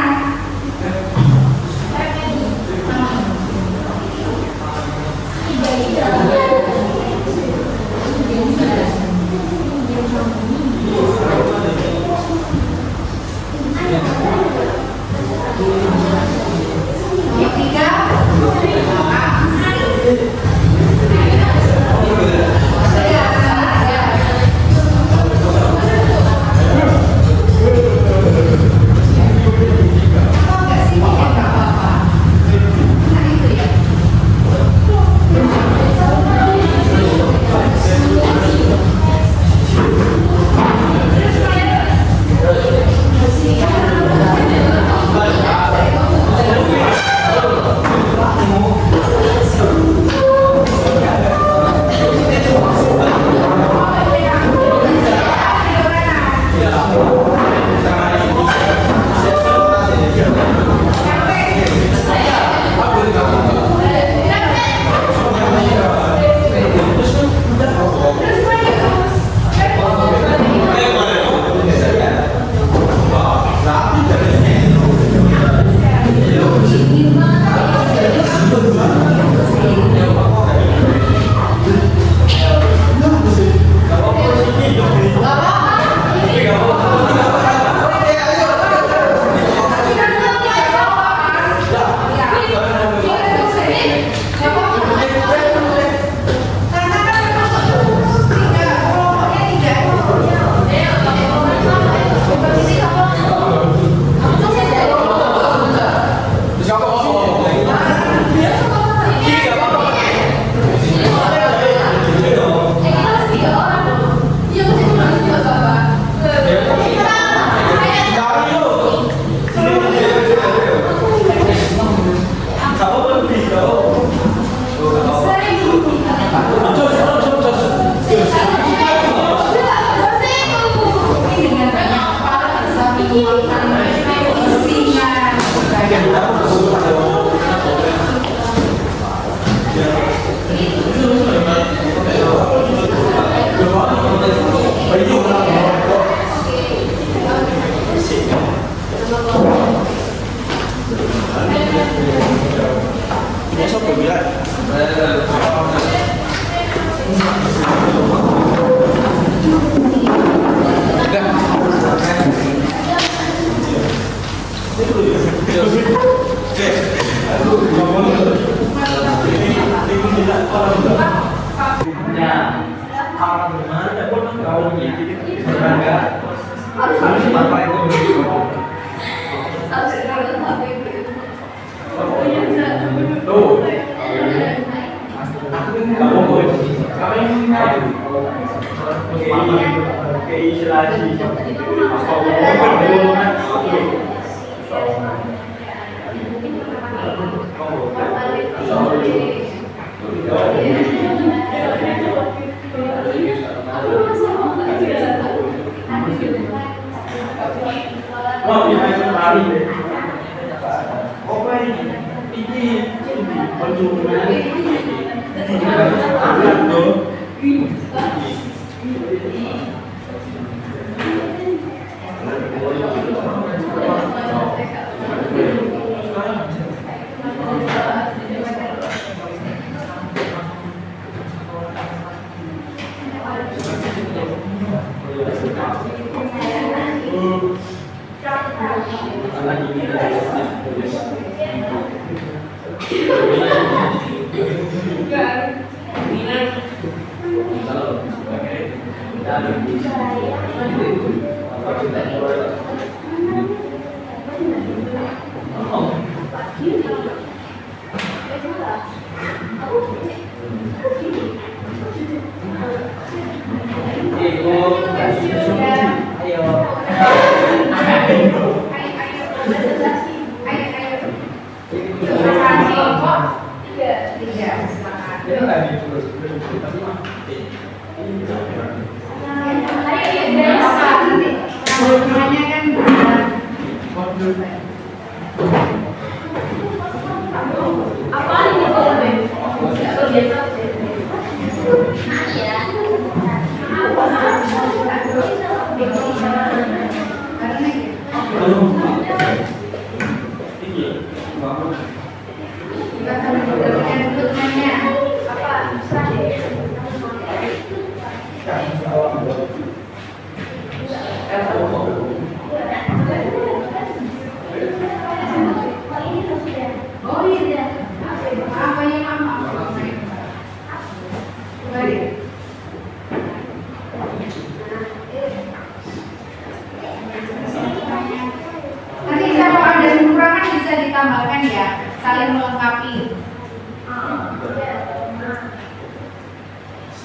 Tambahkan ya, saling melengkapi.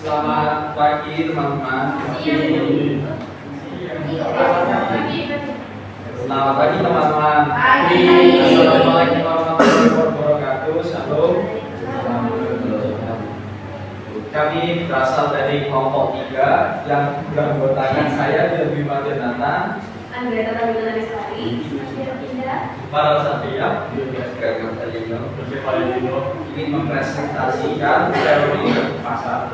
Selamat pagi teman-teman. Selamat pagi teman-teman. Assalamualaikum warahmatullahi wabarakatuh. Shalom. Kami berasal dari kelompok 3 yang beranggotakan saya Dewi Madyanata, Andrea Tatabila Lestari, para Satria, Gagal Talino, ingin mempresentasikan teori pasar.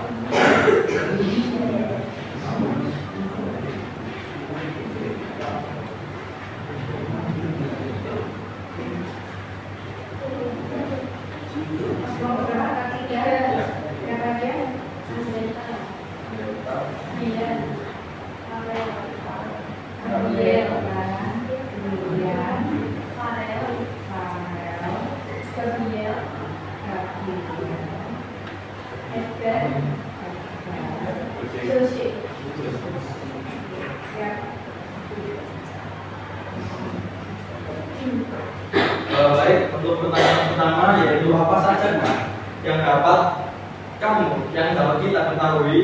Baik, untuk pertanyaan pertama yaitu apa saja yang dapat kita ketahui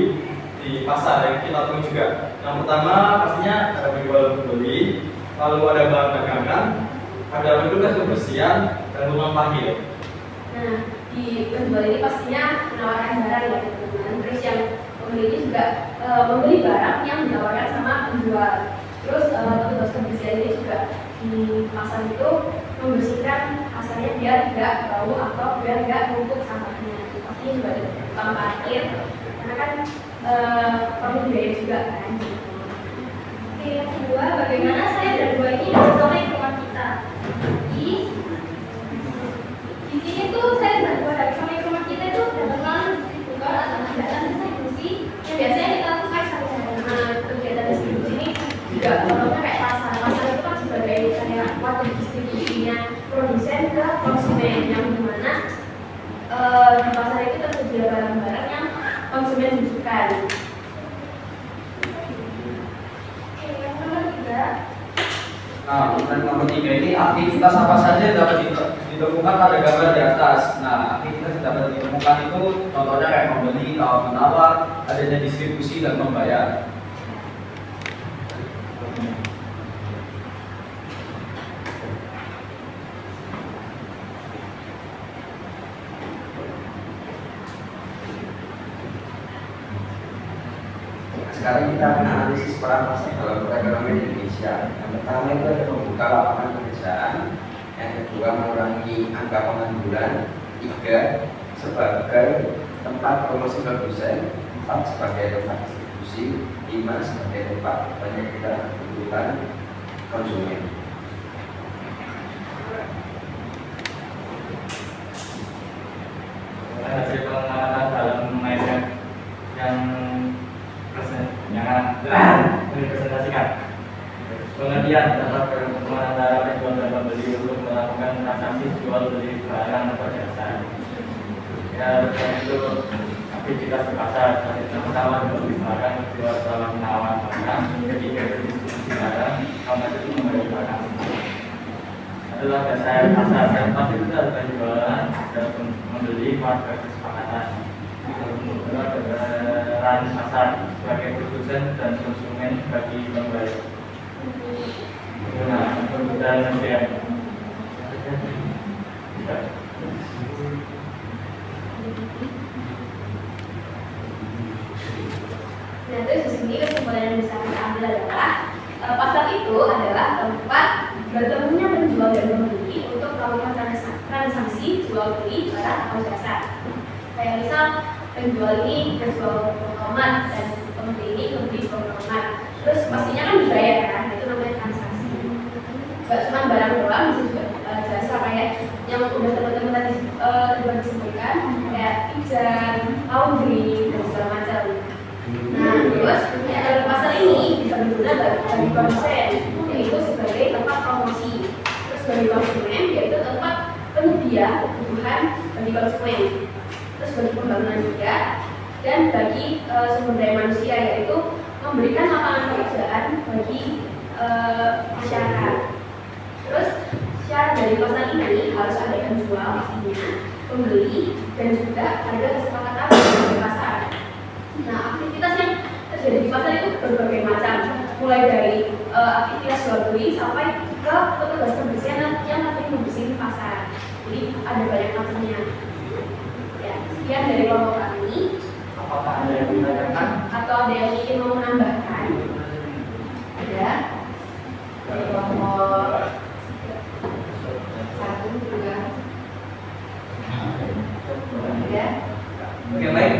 di pasar yang kita temui juga. Yang pertama pastinya ada penjual pembeli, lalu ada bahan dagangan, ada petugas kebersihan dan tukang parkir. Nah, di penjual ini pastinya menawarkan barang ya teman-teman. Terus yang pembeli ini juga membeli barang yang ditawarkan sama penjual. Terus petugas kebersihan ini juga di pasar itu membersihkan pasarnya biar tidak bau atau biar tidak numpuk sampahnya. Pastinya juga ada tukang parkir karena kan perlu biaya juga kan. Oke, yang kedua, bagaimana saya dan dua ini sampai ke rumah kita? Di sini tuh saya dan dua dari sampai ke rumah kita itu datangan distributor atau kegiatan distribusi yang biasanya kita lakukan sehari-hari. Nah, kegiatan distribusi ini juga contohnya kayak pasar. Pasar itu kan sebagai kayak wadah distribusinya produsen ke konsumen yang dimana di pasar itu tersedia barang-barang yang konsumen butuhkan. Oke, yang nomor 3. Nah, dan nomor 3 ini aktivitas apa saja yang dapat ditemukan pada gambar di atas. Nah, aktivitas yang dapat ditemukan itu contohnya kayak membeli, tawar menawar, adanya distribusi dan membayar. Sekarang kita akan analisis peran pasar dalam perekonomian Indonesia. Yang pertama itu ada membuka lapangan pekerjaan, yang kedua mengurangi angka pengangguran, 3 sebagai tempat promosi produsen, 4 sebagai tempat distribusi, 5 sebagai tempat penyediaan kebutuhan konsumen. Hasil pengamatan dalam media yang dipresentasikan. Pengertian terhadap pertemuan antara penjual dan pembeli untuk melakukan transaksi jual beli barang atau jasa. Ya, itu aktivitas di pasar. Yang pertama membeli barang, jual tawar menawar. saya pasar dan pasti itu ada penjualan dan membeli pada kesepakatan. Kedua peran pasar sebagai produsen dan konsumen bagi pembayar. Nah, kemudian kemudian nah, terus di sini kesimpulan yang bisa kita ambil adalah pasar itu adalah tempat bertemunya penjual dan pembeli untuk melakukan transaksi jual beli barang atau jasa. Kayak misal penjual ini berjual tomat dan pembeli ini membeli tomat. Terus pastinya kan dibayar kan, itu namanya transaksi. Gak cuma barang doang, bisa juga jasa kayak yang udah teman-teman tadi disebutkan kayak pijat, laundry dan segala macam. Nah, terus pasar ini bisa berguna bagi konsumen, yaitu sebagai tempat promosi. Terus bagi konsumen, yaitu tempat penyedia kebutuhan bagi konsumen. Terus bagi pembangunan juga, dan bagi sumber daya manusia, yaitu memberikan lapangan pekerjaan bagi masyarakat. Terus syarat dari pasar ini harus ada yang jual pastinya, pembeli, dan juga ada kesepakatan dari pasar. Nah, aktivitas yang terjadi di pasar itu berbagai macam, mulai dari aktivitas jual beli sampai ke petugas kebersihan yang nanti membersihin pasar. Jadi ada banyak macamnya. Ya, sekian dari kelompok kami. apakah ada yang ditanyakan? Atau ada yang ingin mau menambahkan? Ada dari kelompok 1, 2. Ada. Oke, baik.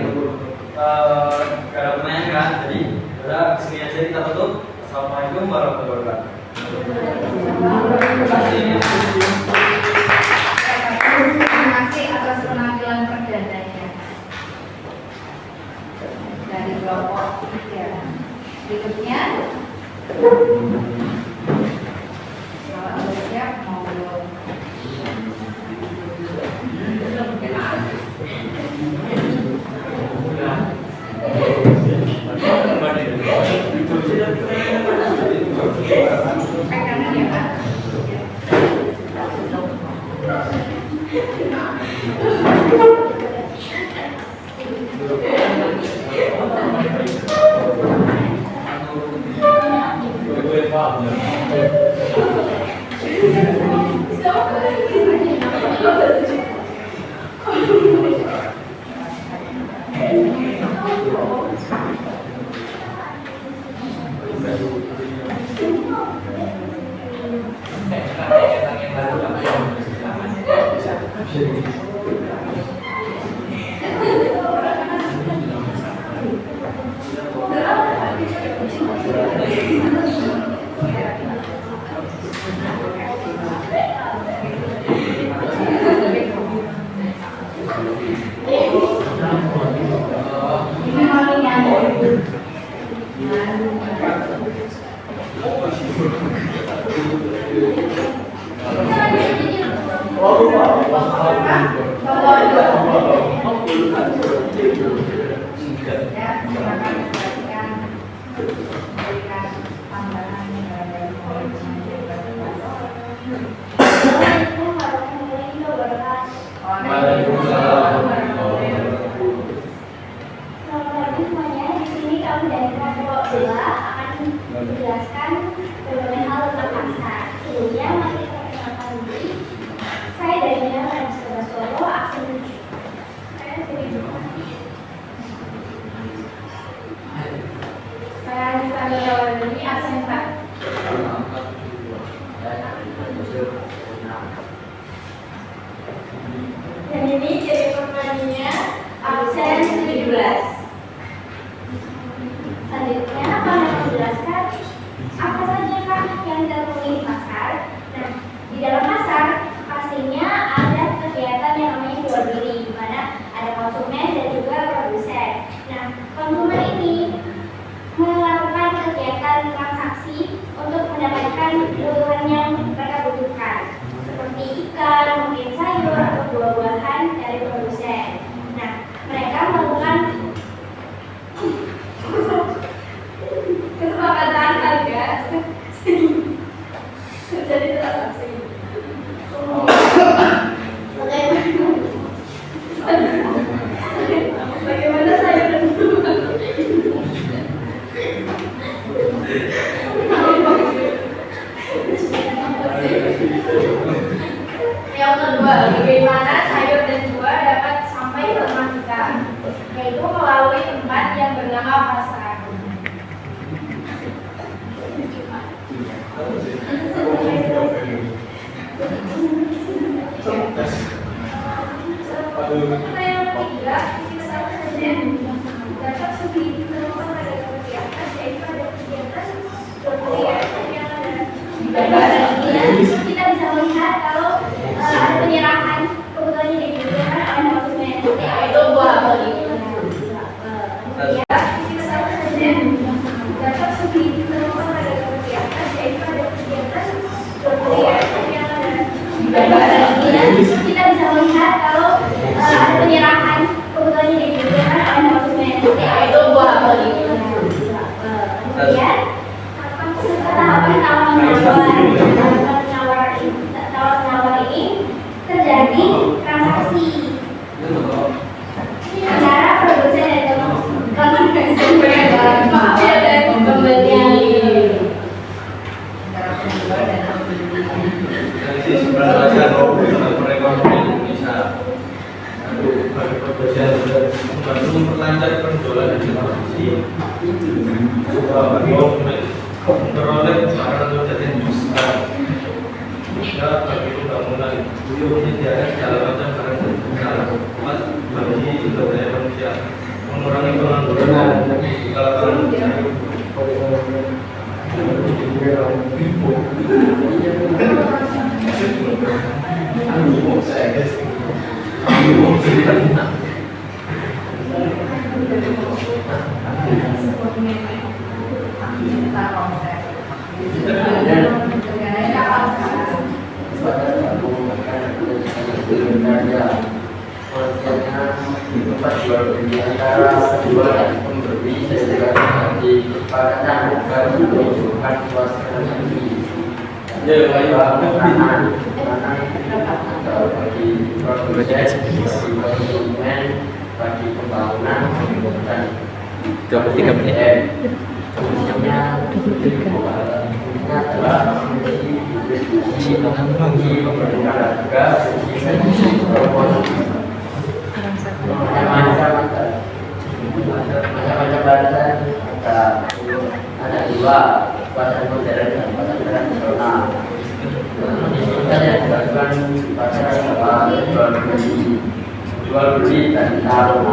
Gak ada pertanyaan kan? Jadi udah kesini aja kita tutup. Assalamualaikum warahmatullahi wabarakatuh. Terima kasih. Terima kasih atas penampilan perdananya dari kelompok 3. Berikutnya, kalau ada siap monggo. Pegangan ya Pak. kawasan. Pertanyaan ketiga, kita tahu saja dapat studi menemukan pada kegiatan, yaitu ada kegiatan perkuliahan yang ada di bagian ini. Kita bisa melihat kalau ada penyerahan kebetulan yang diberikan oleh maksudnya itu buah beli. Kemudian kita tahu saja dapat studi menemukan pada kegiatan, yaitu ada kegiatan perkuliahan yang ada di bagian ini. Kita bisa melihat kalau ada penyerahan kebetulan yang diberikan oleh maksudnya itu buah beli. Kemudian tahapan tawar ini terjadi transaksi antara produsen dan pembelian. Membantu memperlancar penjualan dan distribusi, memperoleh makanan untuk jadi industri, juga bagi pembangunan, menyediakan segala macam barang dan jasa bagi sumber daya manusia, mengurangi pengangguran dan segala barang. Antara kedua pemberi sehingga terjadi kesepakatan bagi menunjukkan suasana hati. Makanan bagi produsen, bagi konsumen, bagi pembangunan dan 23 menit. Intinya adalah bagi pemerintahan harga, macam-macam bahasa ada dua, bahasa modern dan bahasa tradisional. Kita yang dilakukan bahasa jual beli dan taruh.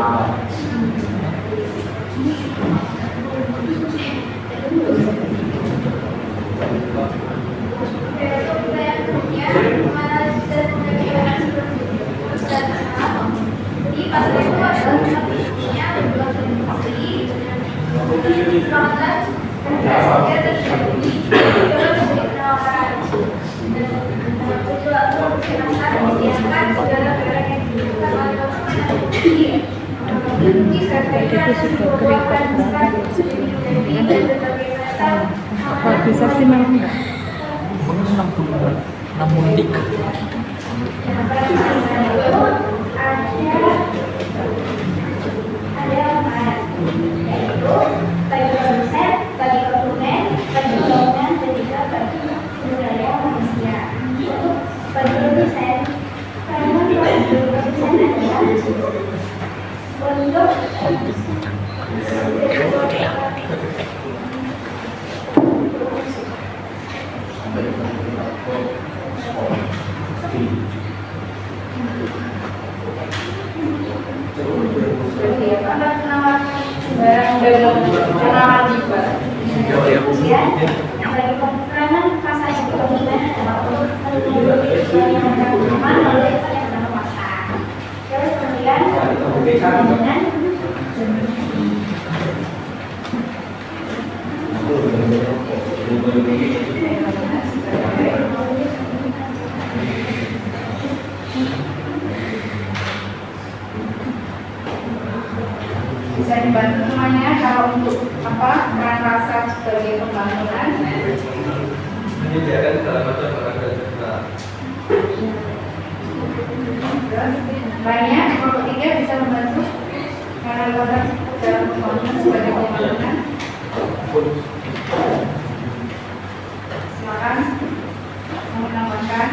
Bisa sih malam nggak? 6 menit. Bagi produsen, bagi konsumen, bagi pembangunan, dan juga bagi sumber daya manusia. Bagi produsen, karena bagi produsen adalah untuk kemudian bagi pengurangan pasar konsumen adalah untuk melalui yang memasar. Terus kemudian pembangunan bisa dibantu semuanya kalau untuk apa peran rasa sebagai pembangunan Menyediakan segala macam barang dan jasa. banyak kelompok 3 bisa membantu peran rasa dalam pembangunan sebagai pembangunan. Silakan menambahkan.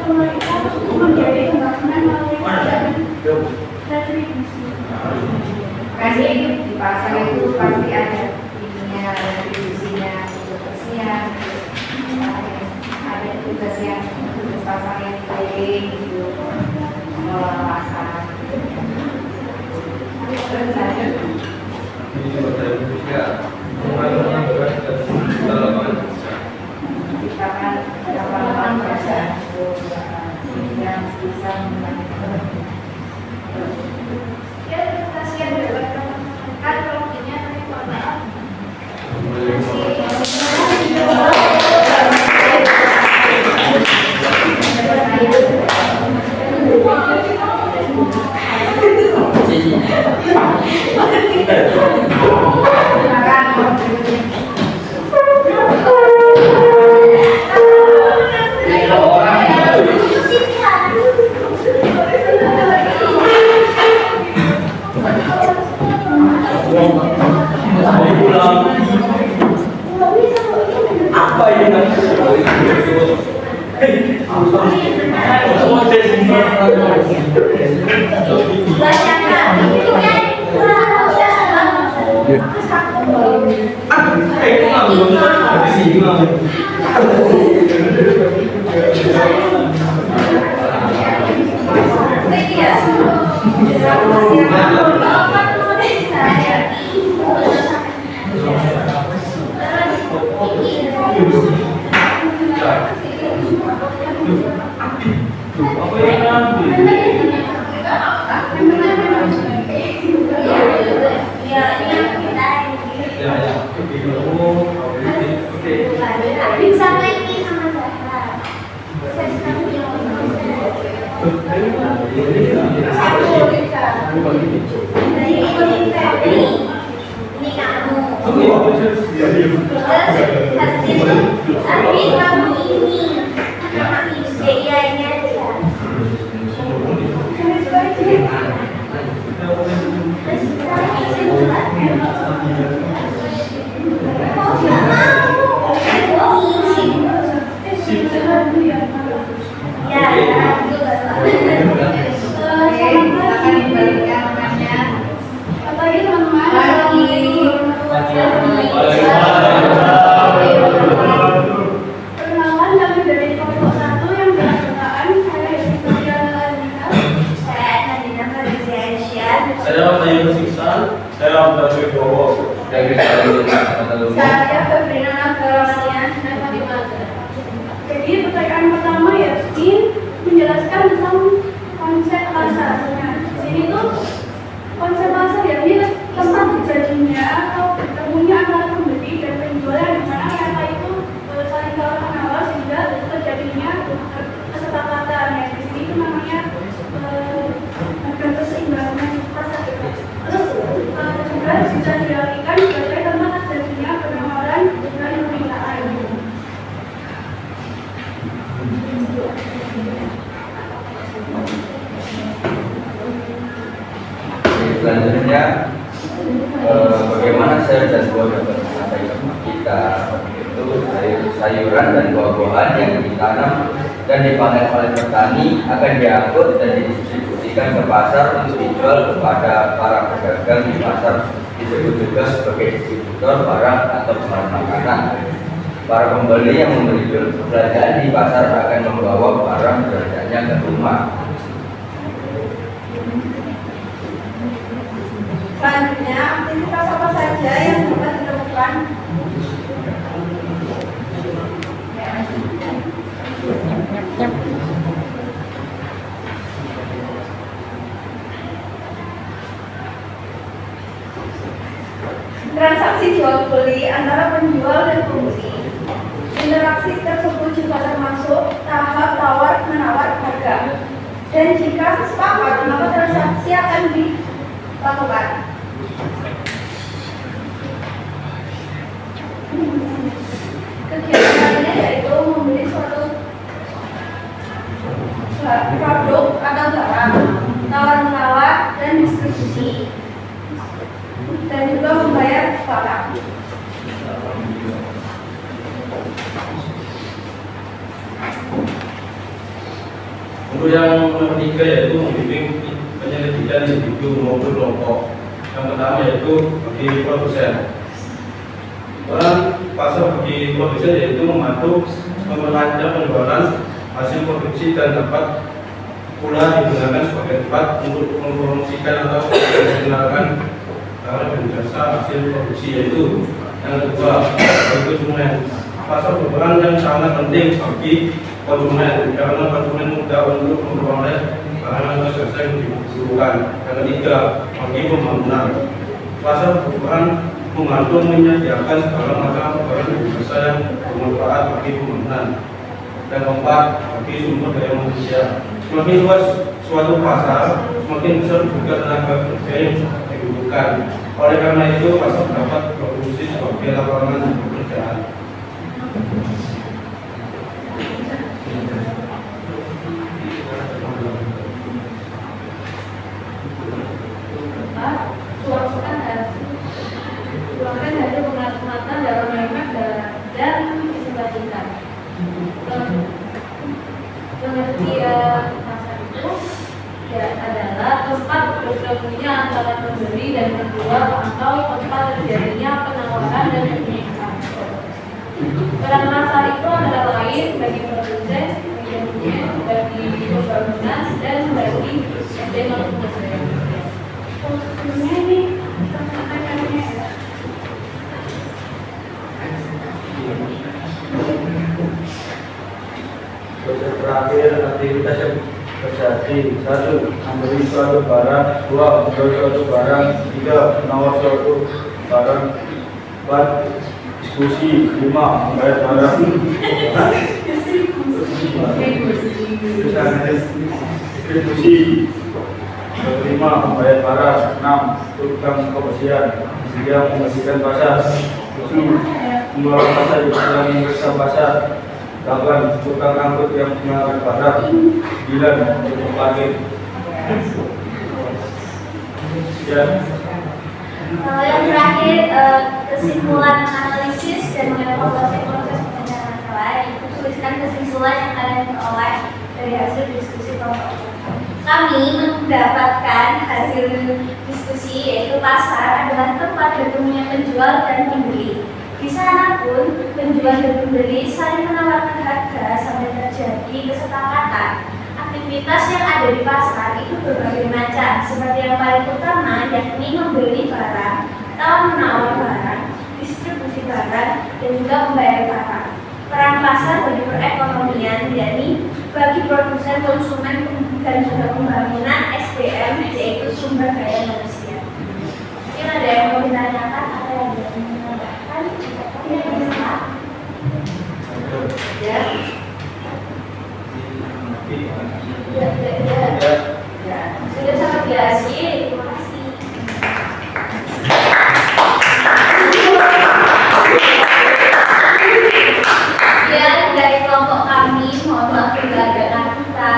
pemerintah menjadi pembangunan melalui retribusi. Kasih di pasar itu pasti ada ininya, retribusinya, tugasnya, ada tugas pasar yang keliling gitu, mengelola pasar. Terus lanjut. Kita kan lapangan kerja yang bisa Ya, kasihan buat teman-teman kan kalau ini tapi maaf. Apa ini? Jadi pertanyaan pertama ya, ingin menjelaskan tentang konsep pasar. Di sini tuh konsep pasar ya, ini tempat terjadinya atau bertemunya antara pembeli dan penjual di mana mereka itu saling tawar menawar sehingga terjadinya kesepakatan. Ya, di sini itu namanya ada keseimbangan pasar. Terus juga bisa diartikan sebagai tempat terjadinya penawaran dan permintaan. Selanjutnya bagaimana sayur dan buah dapat sampai ke kita, itu sayuran dan buah-buahan yang ditanam dan dipanen oleh petani akan diangkut dan didistribusikan ke pasar untuk dijual kepada para pedagang di pasar, disebut juga sebagai distributor barang atau bahan makanan. Para pembeli yang membeli belanjaan di pasar akan membawa barang belanjaannya ke rumah. Selanjutnya, aktivitas apa saja yang dapat dilakukan? Transaksi jual beli antara penjual dan pembeli. Interaksi tersebut juga termasuk tahap tawar menawar harga. Dan jika sepakat, maka transaksi akan dilakukan. Kegiatan lainnya yaitu membeli suatu produk atau barang, tawar-menawar dan distribusi, dan juga membayar barang. Untuk yang nomor 3 yaitu membimbing penyelidikan individu maupun kelompok. Yang pertama yaitu bagi produsen. Peran pasar bagi produsen yaitu membantu memperlancar penjualan hasil produksi dan dapat pula digunakan sebagai tempat untuk mempromosikan atau mengenalkan barang dan jasa hasil produksi, yaitu yang kedua bagi konsumen. Pasar berperan yang sangat penting bagi konsumen karena konsumen mudah untuk memperoleh barang atau jasa yang dibutuhkan. Yang ketiga bagi pembangunan. Pasar berperan membantu menyediakan segala macam barang dan jasa yang bermanfaat bagi pembangunan. Dan keempat bagi sumber daya manusia. Semakin luas suatu pasar, semakin besar juga tenaga kerja yang dibutuhkan. Oleh karena itu, pasar dapat berfungsi sebagai lapangan pekerjaan. Suarkan dari pengamatan dalam mereka dan disebabkan. Pengertian pasar itu ya adalah tempat bertemunya antara pembeli dan penjual atau tempat terjadinya penawaran dan penyediaan. Peran pasar itu adalah lain bagi produsen, bagi pembangunan dan bagi SDM manusia. Ini proses terakhir aktivitas yang terjadi: 1. Membeli suatu barang, 2. Menjual suatu barang, 3. Menawar suatu barang, 4. Diskusi, 5. Membayar barang, distribusi, 5. Membayar barang, 6. Tukang kebersihan, 3. Membersihkan pasar, 7. Mengelola pasar yang memeriksa pasar, 8. Tukang angkut yang mengangkut barang, 9. Tukang parkir. Sekian. Yang terakhir, kesimpulan analisis dan mengevaluasi proses penyelesaian masalah, itu tuliskan kesimpulan yang kalian peroleh dari hasil diskusi kelompok. Kami mendapatkan hasil diskusi yaitu pasar adalah tempat bertemunya penjual dan pembeli. Di sana pun penjual dan pembeli saling menawarkan harga sampai terjadi kesepakatan. Aktivitas yang ada di pasar itu berbagai macam, seperti yang paling utama yakni membeli barang, atau menawar barang, distribusi barang, dan juga membayar barang. Peran pasar bagi perekonomian yakni bagi produsen, konsumen, dan juga pembangunan SDM yaitu sumber daya manusia. Mungkin ada yang mau ditanyakan atau yang mau menambahkan? Ya. Ya, sudah sangat jelas. Terima kasih. Ya, dari kelompok kami, mohon maaf bila ada kata,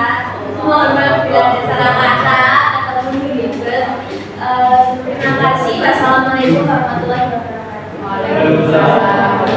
mohon maaf bila ada salah kata ataupun ribet. Terima kasih. Wassalamualaikum warahmatullahi wabarakatuh. Waalaikumsalam.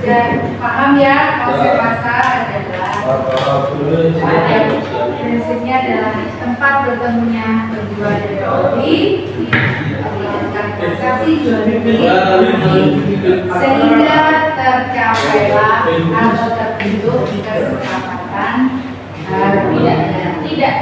Sudah paham ya konsep pasar adalah prinsipnya adalah tempat bertemunya penjual dan pembeli, melakukan transaksi jual beli sehingga tercapailah atau terbentuk kesepakatan harga tidak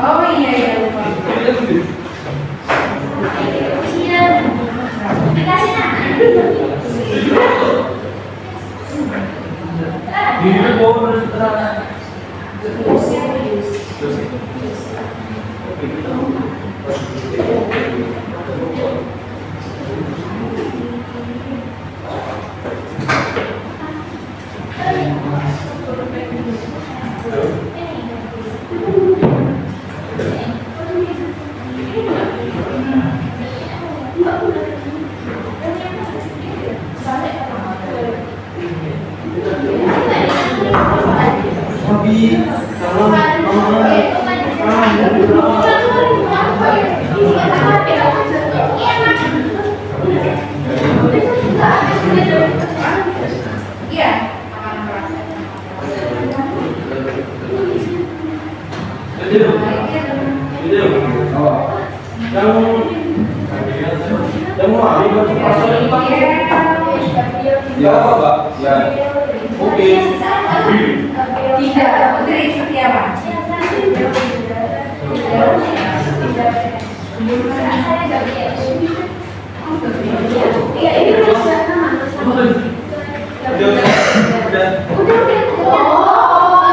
Oh iya iya lupa. Dikasih nak. Iya. Yang mau ambil pasar ya Pak. Ya. Oke. Tidak, Putri seperti apa? Iya, ini Oh,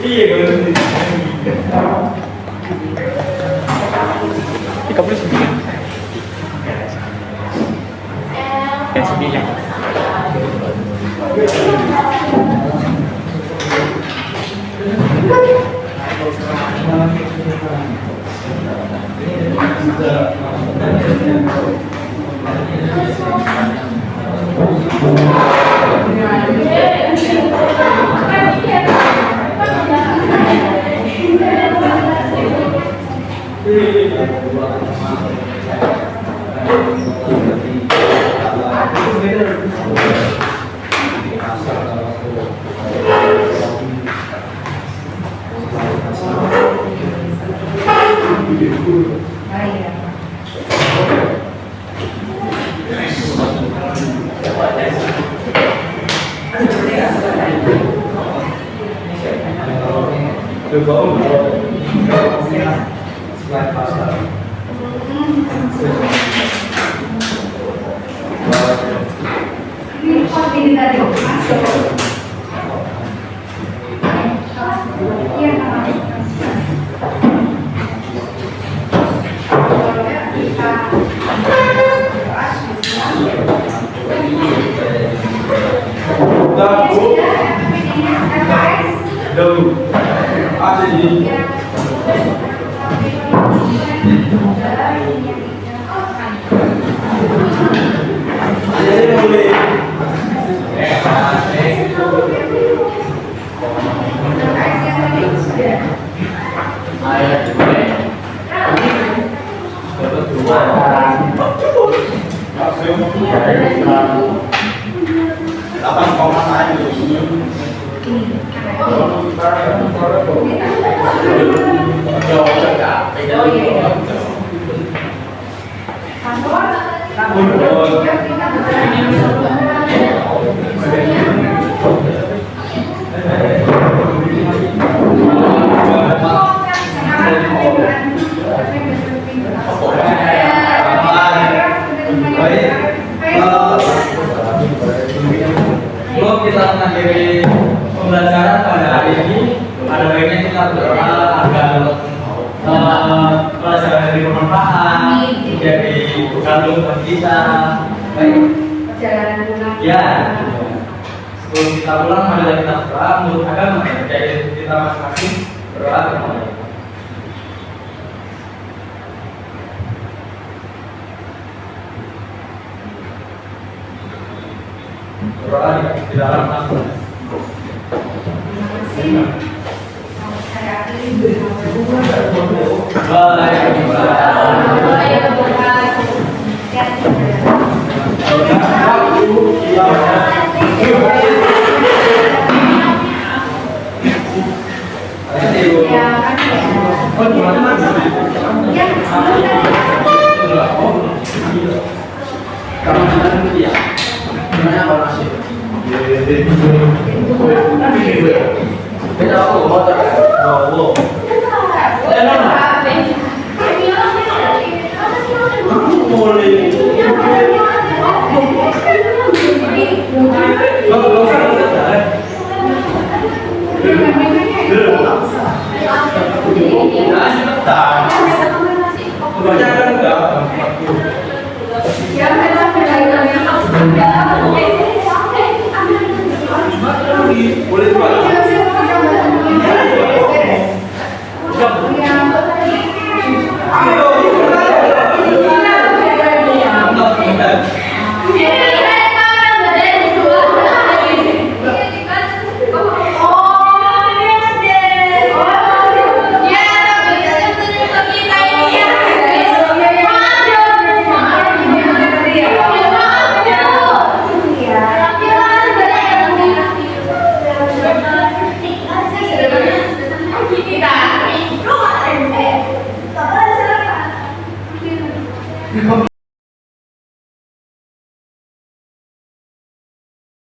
iya. Ini kok ini tadi masuk. Iya, Delapan koma Sebelum kita mengakhiri pembelajaran pada hari ini, ada baiknya kita berdoa agar pelajaran dari bermanfaat, menjadi bekal buat kita. Baik. Perjalanan pulang. Ya. Sebelum kita pulang, marilah kita berdoa menurut agama. Jadi kita masing-masing berdoa kepada Allah. Berdoa di dalam Al-Quran. Terima kasih. Saya akhiri dengan Boleh